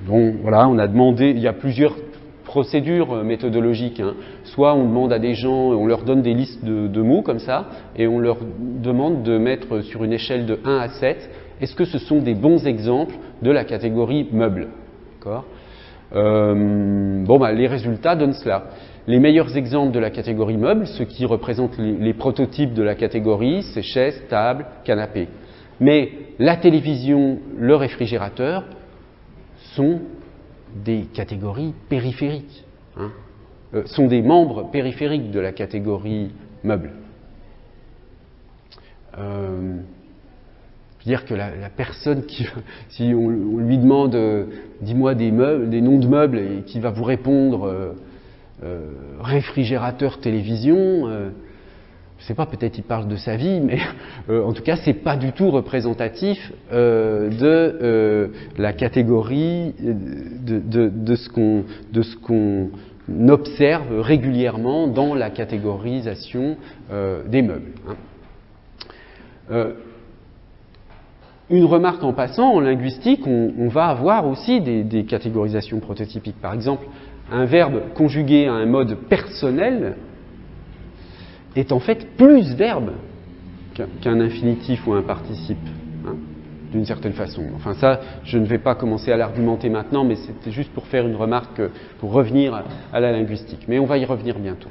Bon, voilà, on a demandé, il y a plusieurs procédures méthodologiques. Hein. Soit on demande à des gens, on leur donne des listes de mots comme ça, et on leur demande de mettre sur une échelle de 1 à 7, est-ce que ce sont des bons exemples de la catégorie meubles? D'accord. Les résultats donnent cela. Les meilleurs exemples de la catégorie meubles, ceux qui représentent les prototypes de la catégorie, c'est chaises, tables, canapés. Mais la télévision, le réfrigérateur, sont des catégories périphériques, hein, sont des membres périphériques de la catégorie meubles. C'est-à-dire que la personne qui, si on lui demande dis-moi des noms de meubles et qui va vous répondre réfrigérateur, télévision, je ne sais pas, peut-être il parle de sa vie, mais en tout cas, c'est pas du tout représentatif de la catégorie de ce qu'on observe régulièrement dans la catégorisation des meubles. Hein. Une remarque en passant, en linguistique, on va avoir aussi des catégorisations prototypiques. Par exemple, un verbe conjugué à un mode personnel est en fait plus verbe qu'un infinitif ou un participe, hein, d'une certaine façon. Enfin ça, je ne vais pas commencer à l'argumenter maintenant, mais c'était juste pour faire une remarque, pour revenir à la linguistique. Mais on va y revenir bientôt.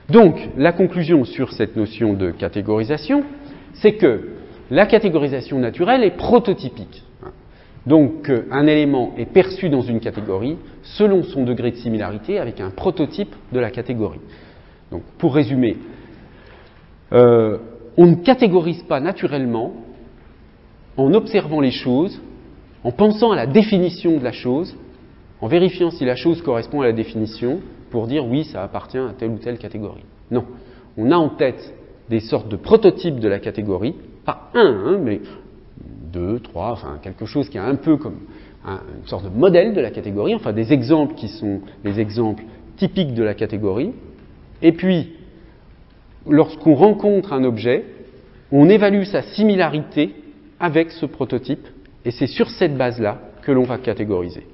Donc, la conclusion sur cette notion de catégorisation, c'est que la catégorisation naturelle est prototypique. Donc, un élément est perçu dans une catégorie selon son degré de similarité avec un prototype de la catégorie. Donc, pour résumer, on ne catégorise pas naturellement en observant les choses, en pensant à la définition de la chose, en vérifiant si la chose correspond à la définition, pour dire oui, ça appartient à telle ou telle catégorie. Non. On a en tête des sortes de prototypes de la catégorie, pas un, mais 2, 3, enfin quelque chose qui est un peu comme une sorte de modèle de la catégorie, enfin des exemples qui sont les exemples typiques de la catégorie, et puis lorsqu'on rencontre un objet, on évalue sa similarité avec ce prototype, et c'est sur cette base-là que l'on va catégoriser.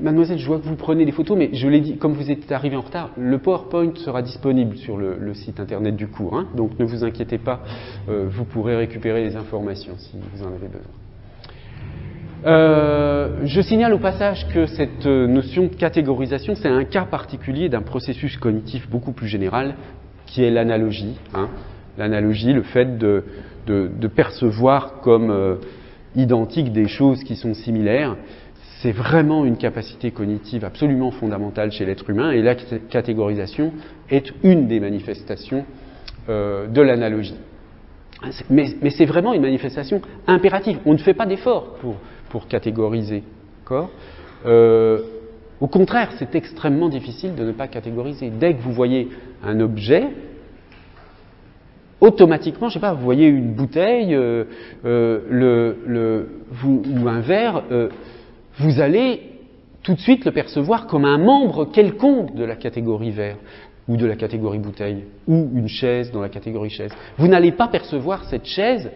Mademoiselle, je vois que vous prenez des photos, mais je l'ai dit, comme vous êtes arrivé en retard, le PowerPoint sera disponible sur le site internet du cours, hein, donc ne vous inquiétez pas, vous pourrez récupérer les informations si vous en avez Je signale au passage que cette notion de catégorisation, c'est un cas particulier d'un processus cognitif beaucoup plus général, qui est l'analogie. Hein. L'analogie, le fait de percevoir comme identiques des choses qui sont similaires, c'est vraiment une capacité cognitive absolument fondamentale chez l'être humain, et la catégorisation est une des manifestations de l'analogie. Mais c'est vraiment une manifestation impérative. On ne fait pas d'effort pour catégoriser. Au contraire, c'est extrêmement difficile de ne pas catégoriser. Dès que vous voyez un objet, automatiquement, je sais pas, vous voyez une bouteille ou un verre, vous allez tout de suite le percevoir comme un membre quelconque de la catégorie verre, ou de la catégorie bouteille, ou une chaise dans la catégorie chaise. Vous n'allez pas percevoir cette chaise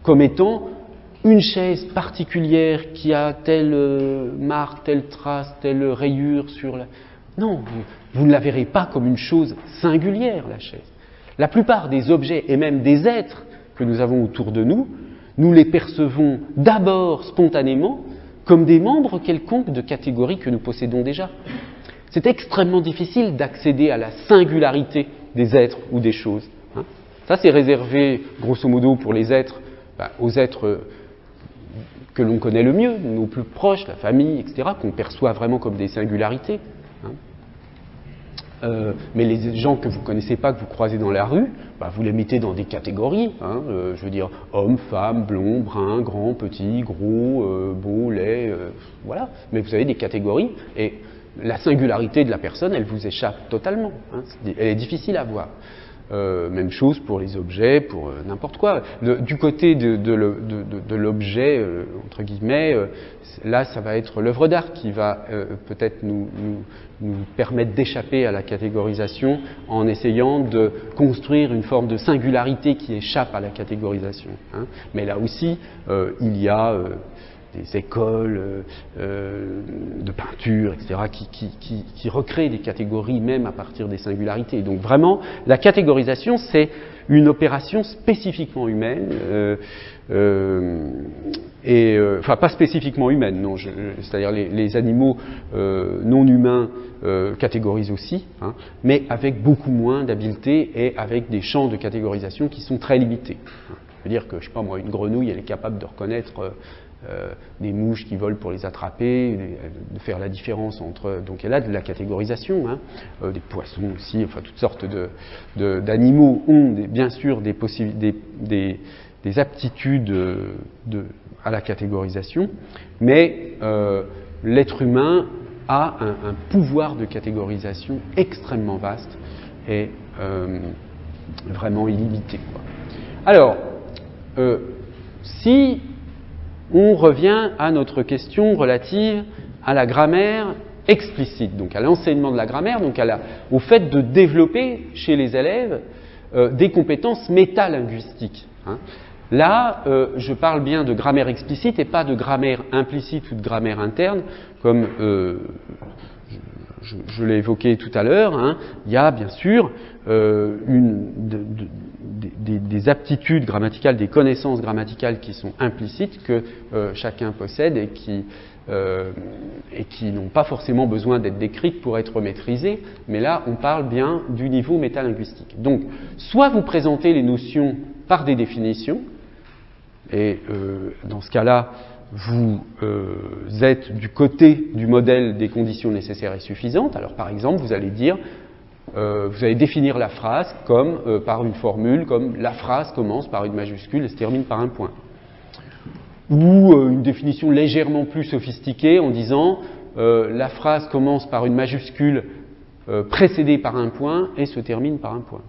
comme étant une chaise particulière qui a telle marque, telle trace, telle rayure sur la... Non, vous ne la verrez pas comme une chose singulière, la chaise. La plupart des objets et même des êtres que nous avons autour de nous, nous les percevons d'abord spontanément comme des membres quelconques de catégories que nous possédons déjà. C'est extrêmement difficile d'accéder à la singularité des êtres ou des choses. Hein. Ça, c'est réservé, grosso modo, pour les êtres, aux êtres que l'on connaît le mieux, nos plus proches, la famille, etc., qu'on perçoit vraiment comme des singularités. Hein. Mais les gens que vous ne connaissez pas, que vous croisez dans la rue, vous les mettez dans des catégories. Hein, je veux dire, homme, femme, blond, brun, grand, petit, gros, beau, laid, voilà. Mais vous avez des catégories, et la singularité de la personne, elle vous échappe totalement. Hein, elle est difficile à voir. Même chose pour les objets, pour n'importe quoi. Du côté de l'objet, entre guillemets, là, ça va être l'œuvre d'art qui va peut-être nous permettre d'échapper à la catégorisation en essayant de construire une forme de singularité qui échappe à la catégorisation. Hein. Mais là aussi, il y a des écoles de peinture, etc., qui recréent des catégories même à partir des singularités. Donc vraiment, la catégorisation, c'est une opération spécifiquement humaine, enfin pas spécifiquement humaine, non, c'est-à-dire les animaux non humains catégorisent aussi, hein, mais avec beaucoup moins d'habileté et avec des champs de catégorisation qui sont très limités. C'est-à-dire que, je sais pas moi, une grenouille, elle est capable de reconnaître des mouches qui volent pour les attraper, de faire la différence entre... Donc elle a de la catégorisation, hein, des poissons aussi, enfin toutes sortes d'animaux ont bien sûr des aptitudes à la catégorisation, mais l'être humain a un pouvoir de catégorisation extrêmement vaste et vraiment illimité, quoi. Alors, si on revient à notre question relative à la grammaire explicite, donc à l'enseignement de la grammaire, donc au fait de développer chez les élèves des compétences métalinguistiques. Hein. Là, je parle bien de grammaire explicite et pas de grammaire implicite ou de grammaire interne, comme je l'ai évoqué tout à l'heure. Hein. Il y a bien sûr des aptitudes grammaticales, des connaissances grammaticales qui sont implicites que chacun possède et qui n'ont pas forcément besoin d'être décrites pour être maîtrisées, mais là on parle bien du niveau métalinguistique. Donc, soit vous présentez les notions par des définitions, et dans ce cas-là, vous êtes du côté du modèle des conditions nécessaires et suffisantes. Alors par exemple, vous allez dire, vous allez définir la phrase comme par une formule, comme la phrase commence par une majuscule et se termine par un point. Ou une définition légèrement plus sophistiquée en disant la phrase commence par une majuscule précédée par un point et se termine par un point.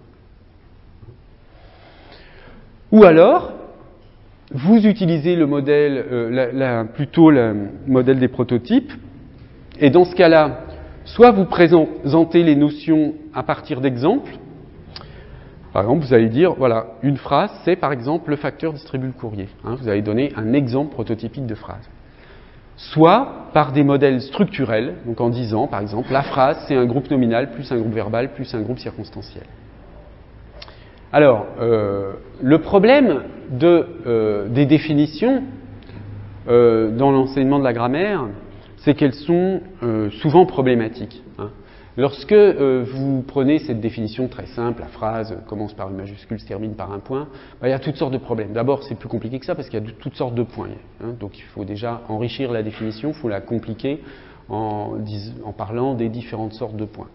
Ou alors, vous utilisez le modèle, plutôt le modèle des prototypes, et dans ce cas-là, soit vous présentez les notions à partir d'exemples. Par exemple, vous allez dire, voilà, une phrase, c'est par exemple le facteur distribue le courrier. Hein, vous allez donner un exemple prototypique de phrase. Soit par des modèles structurels, donc en disant, par exemple, la phrase, c'est un groupe nominal plus un groupe verbal plus un groupe circonstanciel. Alors, le problème des définitions, dans l'enseignement de la grammaire, c'est qu'elles sont souvent problématiques. Hein. Lorsque vous prenez cette définition très simple, la phrase commence par une majuscule, se termine par un point, il y a toutes sortes de problèmes. D'abord, c'est plus compliqué que ça parce qu'il y a toutes sortes de points. Hein. Donc il faut déjà enrichir la définition, il faut la compliquer en parlant des différentes sortes de points.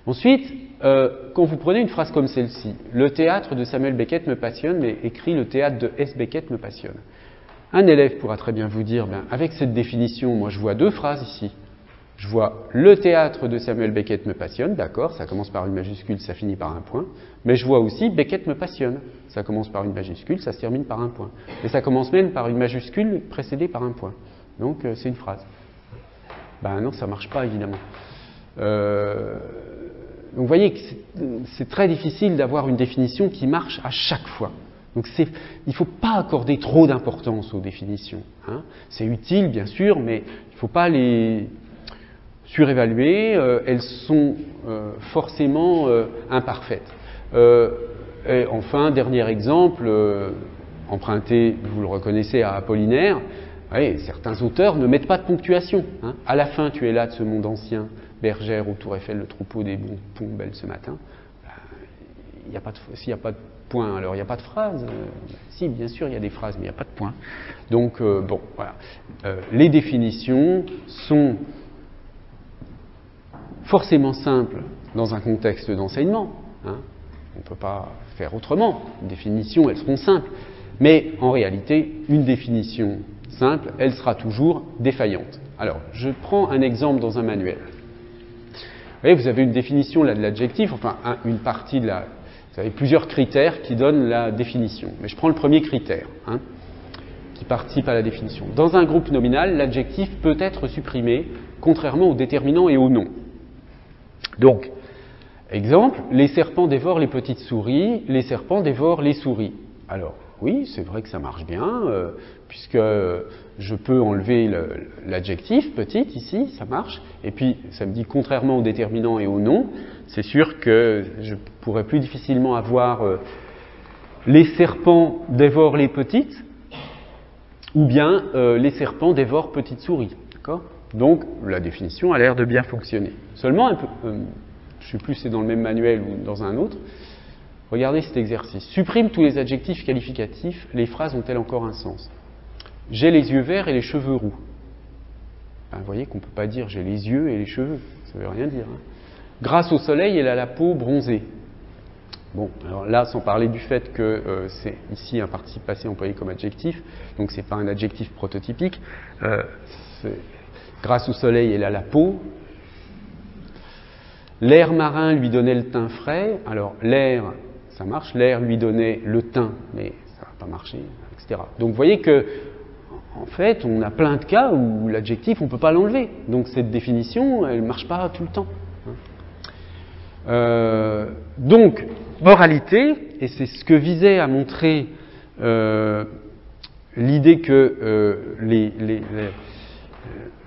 Ensuite, quand vous prenez une phrase comme celle-ci, « Le théâtre de Samuel Beckett me passionne », mais écrit « Le théâtre de S. Beckett me passionne ». Un élève pourra très bien vous dire, avec cette définition, moi je vois deux phrases ici. Je vois « Le théâtre de Samuel Beckett me passionne », d'accord, ça commence par une majuscule, ça finit par un point. Mais je vois aussi « Beckett me passionne », ça commence par une majuscule, ça se termine par un point. Et ça commence même par une majuscule précédée par un point. Donc c'est une phrase. Non, ça ne marche pas évidemment. Donc vous voyez que c'est très difficile d'avoir une définition qui marche à chaque fois. Donc il ne faut pas accorder trop d'importance aux définitions. Hein. C'est utile bien sûr, mais il ne faut pas les surévaluer. Elles sont forcément imparfaites. Et enfin, dernier exemple, emprunté, vous le reconnaissez, à Apollinaire. Oui, certains auteurs ne mettent pas de ponctuation. Hein. À la fin, tu es là de ce monde ancien, bergère au Tour Eiffel, le troupeau des bons ponts belle ce matin. S'il n'y a pas de point, alors il n'y a pas de phrase. Si, bien sûr, il y a des phrases, mais il n'y a pas de point. Donc, bon, voilà. Les définitions sont forcément simples dans un contexte d'enseignement. Hein. On ne peut pas faire autrement. Les définitions, elles seront simples. Mais en réalité, une définition simple, elle sera toujours défaillante. Alors, je prends un exemple dans un manuel. Vous voyez, vous avez une définition là, de l'adjectif, enfin une partie de la... Vous avez plusieurs critères qui donnent la définition. Mais je prends le premier critère, hein, qui participe à la définition. Dans un groupe nominal, l'adjectif peut être supprimé, contrairement au déterminant et au nom. Donc, exemple, les serpents dévorent les petites souris, les serpents dévorent les souris. Alors, oui, c'est vrai que ça marche bien, puisque je peux enlever l'adjectif petite ici, ça marche, et puis ça me dit contrairement au déterminant et au nom, c'est sûr que je pourrais plus difficilement avoir les serpents dévorent les petites, ou bien les serpents dévorent petites souris. D'accord ? Donc la définition a l'air de bien fonctionner. Seulement, un peu, je ne sais plus si c'est dans le même manuel ou dans un autre. Regardez cet exercice. Supprime tous les adjectifs qualificatifs, les phrases ont-elles encore un sens? J'ai les yeux verts et les cheveux roux. Vous voyez qu'on ne peut pas dire j'ai les yeux et les cheveux, ça ne veut rien dire. Hein. Grâce au soleil, elle a la peau bronzée. Bon, alors là, sans parler du fait que c'est ici un participe passé employé comme adjectif, donc c'est pas un adjectif prototypique. Grâce au soleil, elle a la peau. L'air marin lui donnait le teint frais. Alors l'air, ça marche. L'air lui donnait le teint, mais ça va pas marcher, etc. Donc vous voyez que, en fait, on a plein de cas où l'adjectif, on ne peut pas l'enlever. Donc cette définition, elle ne marche pas tout le temps. Donc, moralité, et c'est ce que visait à montrer l'idée que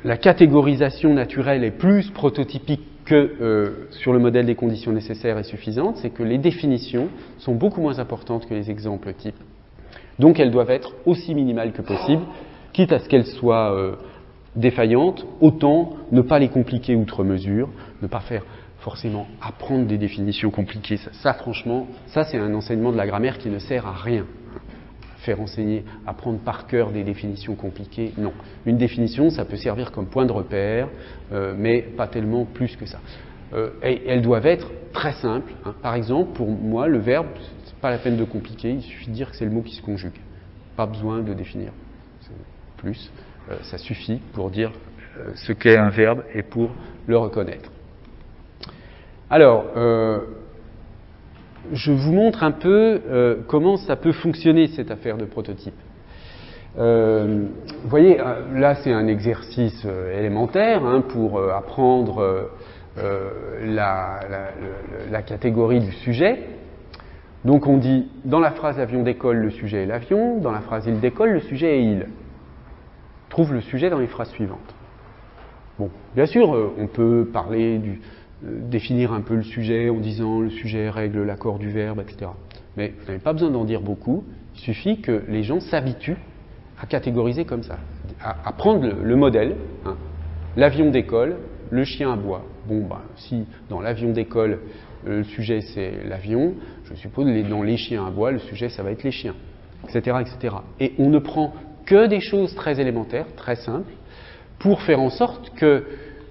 la catégorisation naturelle est plus prototypique que sur le modèle des conditions nécessaires et suffisantes, c'est que les définitions sont beaucoup moins importantes que les exemples types. Donc elles doivent être aussi minimales que possible, quitte à ce qu'elles soient défaillantes, autant ne pas les compliquer outre mesure, ne pas faire forcément apprendre des définitions compliquées. Ça franchement, ça c'est un enseignement de la grammaire qui ne sert à rien. Faire enseigner, apprendre par cœur des définitions compliquées, non. Une définition, ça peut servir comme point de repère, mais pas tellement plus que ça. Et elles doivent être très simples. Hein. Par exemple, pour moi, le verbe, c'est pas la peine de compliquer, il suffit de dire que c'est le mot qui se conjugue. Pas besoin de définir plus. Ça suffit pour dire ce qu'est un verbe et pour le reconnaître. Alors, je vous montre un peu comment ça peut fonctionner cette affaire de prototype. Vous voyez, là c'est un exercice élémentaire hein, pour apprendre la catégorie du sujet. Donc on dit, dans la phrase avion décolle, le sujet est l'avion, dans la phrase il décolle, le sujet est il. Trouve le sujet dans les phrases suivantes. Bon, bien sûr, on peut parler définir un peu le sujet en disant le sujet règle l'accord du verbe, etc. Mais vous n'avez pas besoin d'en dire beaucoup, il suffit que les gens s'habituent à catégoriser comme ça. à prendre le modèle, hein, l'avion décolle, le chien aboie. Bon, ben, si dans l'avion d'école, le sujet c'est l'avion, je suppose que dans les chiens aboient, le sujet ça va être les chiens, etc., etc. Et on ne prend que des choses très élémentaires, très simples, pour faire en sorte que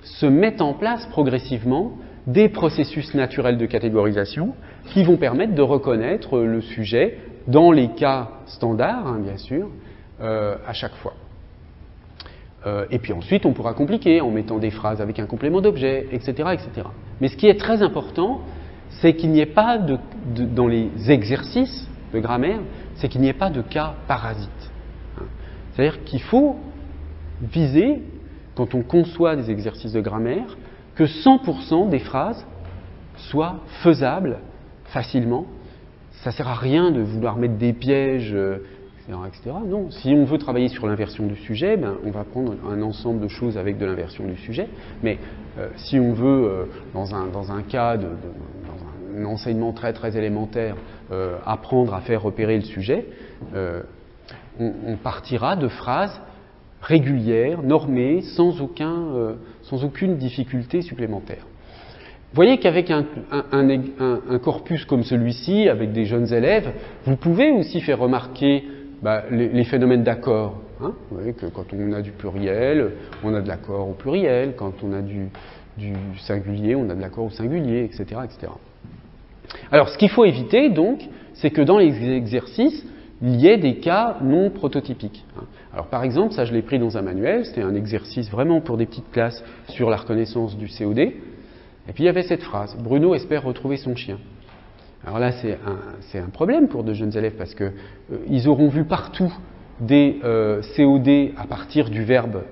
se mettent en place progressivement des processus naturels de catégorisation qui vont permettre de reconnaître le sujet dans les cas standards, hein, bien sûr, à chaque fois. Et puis ensuite, on pourra compliquer en mettant des phrases avec un complément d'objet, etc., etc. Mais ce qui est très important, c'est qu'il n'y ait pas dans les exercices de grammaire, c'est qu'il n'y ait pas de cas parasites. C'est-à-dire qu'il faut viser, quand on conçoit des exercices de grammaire, que 100% des phrases soient faisables facilement. Ça ne sert à rien de vouloir mettre des pièges, etc. Non, si on veut travailler sur l'inversion du sujet, ben, on va prendre un ensemble de choses avec de l'inversion du sujet. Mais si on veut, dans un cas, dans un enseignement très très élémentaire, apprendre à faire repérer le sujet, on partira de phrases régulières, normées, sans aucune difficulté supplémentaire. Vous voyez qu'avec un corpus comme celui-ci, avec des jeunes élèves, vous pouvez aussi faire remarquer les phénomènes d'accord. Hein. Vous voyez que quand on a du pluriel, on a de l'accord au pluriel. Quand on a du singulier, on a de l'accord au singulier, etc., etc. Alors, ce qu'il faut éviter, donc, c'est que dans les exercices, il y ait des cas non prototypiques. Alors, par exemple, ça, je l'ai pris dans un manuel. C'était un exercice vraiment pour des petites classes sur la reconnaissance du COD. Et puis, il y avait cette phrase. Bruno espère retrouver son chien. Alors là, c'est un problème pour de jeunes élèves parce qu'ils auront vu partout des COD à partir du verbe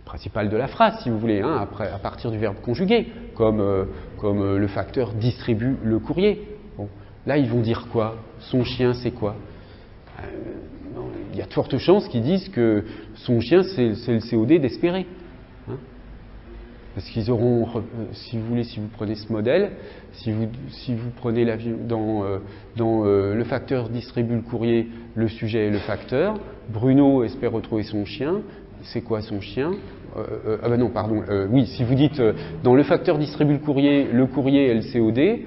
principal de la phrase, si vous voulez, hein, après, à partir du verbe conjugué, comme le facteur distribue le courrier. Bon, là, ils vont dire quoi? Son chien, c'est quoi? Il y a de fortes chances qu'ils disent que son chien, c'est le COD d'espérer. Hein. Parce qu'ils auront, si vous voulez, si vous prenez ce modèle, si vous prenez dans le facteur distribue le courrier, le sujet est le facteur. Bruno espère retrouver son chien. C'est quoi son chien? Ah ben non, pardon. Oui, si vous dites dans le facteur distribue le courrier est le COD.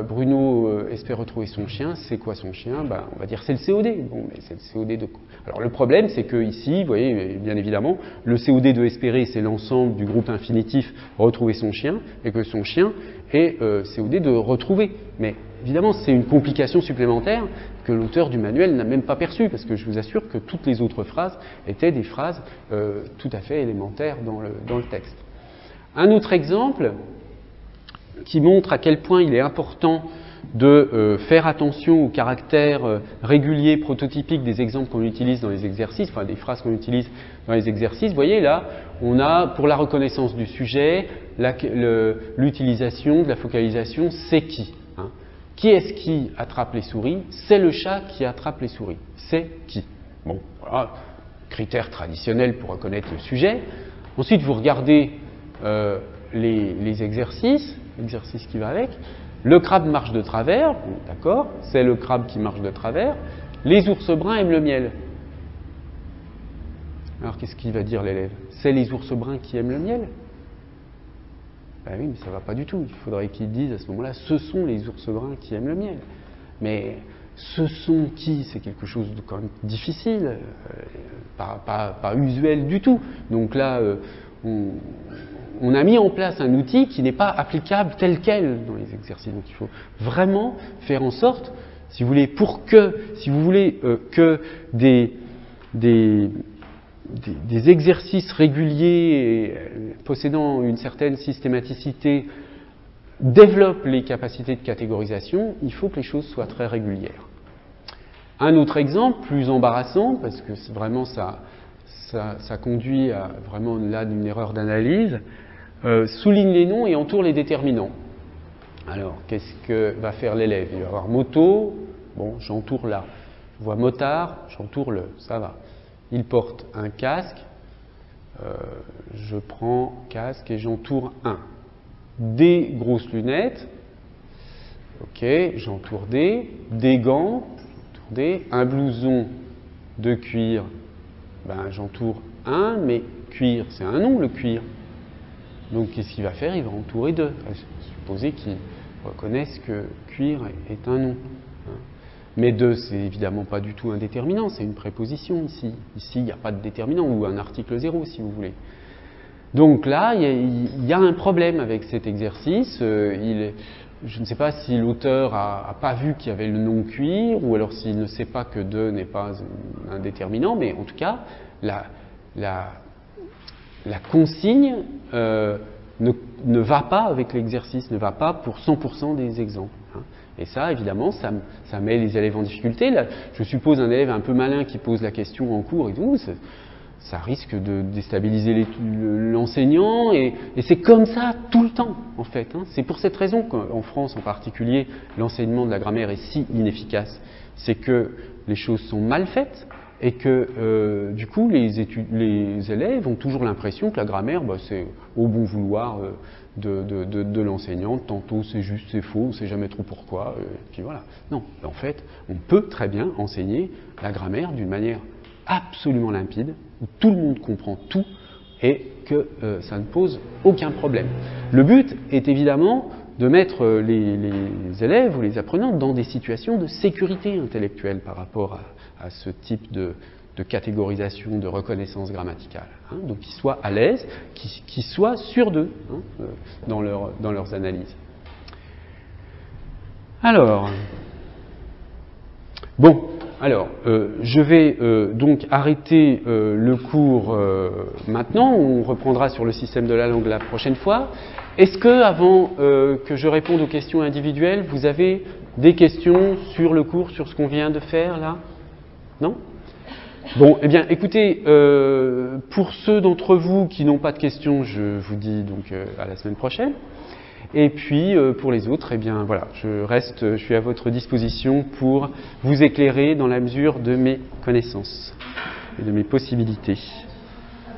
Bruno espère retrouver son chien. C'est quoi son chien? Ben, on va dire c'est le COD. Bon, mais c'est le COD de quoi? Alors le problème, c'est que ici, vous voyez, bien évidemment, le COD de espérer, c'est l'ensemble du groupe infinitif retrouver son chien, et que son chien est COD de retrouver. Mais évidemment, c'est une complication supplémentaire que l'auteur du manuel n'a même pas perçue, parce que je vous assure que toutes les autres phrases étaient des phrases tout à fait élémentaires dans le texte. Un autre exemple qui montre à quel point il est important de faire attention au caractère régulier, prototypique des exemples qu'on utilise dans les exercices, enfin des phrases qu'on utilise dans les exercices. Vous voyez là, on a pour la reconnaissance du sujet, l'utilisation de la focalisation « c'est qui ». Qui est-ce qui attrape les souris? C'est le chat qui attrape les souris. C'est qui? Bon, voilà, critère traditionnel pour reconnaître le sujet. Ensuite, vous regardez les exercices, l'exercice qui va avec. Le crabe marche de travers, bon, d'accord, c'est le crabe qui marche de travers. Les ours bruns aiment le miel. Alors, qu'est-ce qu'il va dire l'élève? C'est les ours bruns qui aiment le miel? Ben oui, mais ça ne va pas du tout. Il faudrait qu'ils disent à ce moment-là, ce sont les ours bruns qui aiment le miel. Mais ce sont qui? C'est quelque chose de quand même difficile, pas usuel du tout. Donc là, on a mis en place un outil qui n'est pas applicable tel quel dans les exercices. Donc il faut vraiment faire en sorte, si vous voulez, que des exercices réguliers possédant une certaine systématicité développent les capacités de catégorisation, il faut que les choses soient très régulières. Un autre exemple, plus embarrassant, parce que vraiment ça conduit à vraiment là une erreur d'analyse, souligne les noms et entoure les déterminants. Alors, qu'est-ce que va faire l'élève? Il va avoir moto, bon, j'entoure là. Je vois motard, j'entoure le, ça va. Il porte un casque, je prends casque et j'entoure un. Des grosses lunettes, ok, j'entoure des gants, j'entoure un blouson, de cuir, ben, j'entoure 1, mais cuir, c'est un nom, le cuir. Donc, qu'est-ce qu'il va faire? Il va entourer 2. Supposer qu'il reconnaisse que cuir est un nom. Mais 2, c'est évidemment pas du tout un déterminant, c'est une préposition ici. Ici, il n'y a pas de déterminant, ou un article 0, si vous voulez. Donc là, il y a un problème avec cet exercice. Je ne sais pas si l'auteur n'a pas vu qu'il y avait le nom cuir, ou alors s'il ne sait pas que 2 n'est pas un déterminant, mais en tout cas, la consigne ne va pas avec l'exercice, ne va pas pour 100% des exemples. Et ça, évidemment, ça met les élèves en difficulté. Là, je suppose un élève un peu malin qui pose la question en cours et tout, ça risque de déstabiliser l'enseignant, et c'est comme ça tout le temps, en fait. C'est pour cette raison qu'en France, en particulier, l'enseignement de la grammaire est si inefficace. C'est que les choses sont mal faites, et que, du coup, les élèves ont toujours l'impression que la grammaire, bah, c'est au bon vouloir de l'enseignant. Tantôt c'est juste, c'est faux, on ne sait jamais trop pourquoi, et puis voilà. Non, en fait, on peut très bien enseigner la grammaire d'une manière absolument limpide, où tout le monde comprend tout, et que ça ne pose aucun problème. Le but est évidemment de mettre les élèves ou les apprenants dans des situations de sécurité intellectuelle par rapport à ce type de catégorisation, de reconnaissance grammaticale. Donc qu'ils soient à l'aise, qu'ils soient sûrs d'eux dans leurs analyses. Alors, bon, je vais donc arrêter le cours maintenant. On reprendra sur le système de la langue la prochaine fois. Est-ce que, avant que je réponde aux questions individuelles, vous avez des questions sur le cours, sur ce qu'on vient de faire là? Non? Bon, eh bien, écoutez, pour ceux d'entre vous qui n'ont pas de questions, je vous dis donc à la semaine prochaine. Et puis, pour les autres, eh bien, voilà, je suis à votre disposition pour vous éclairer dans la mesure de mes connaissances et de mes possibilités.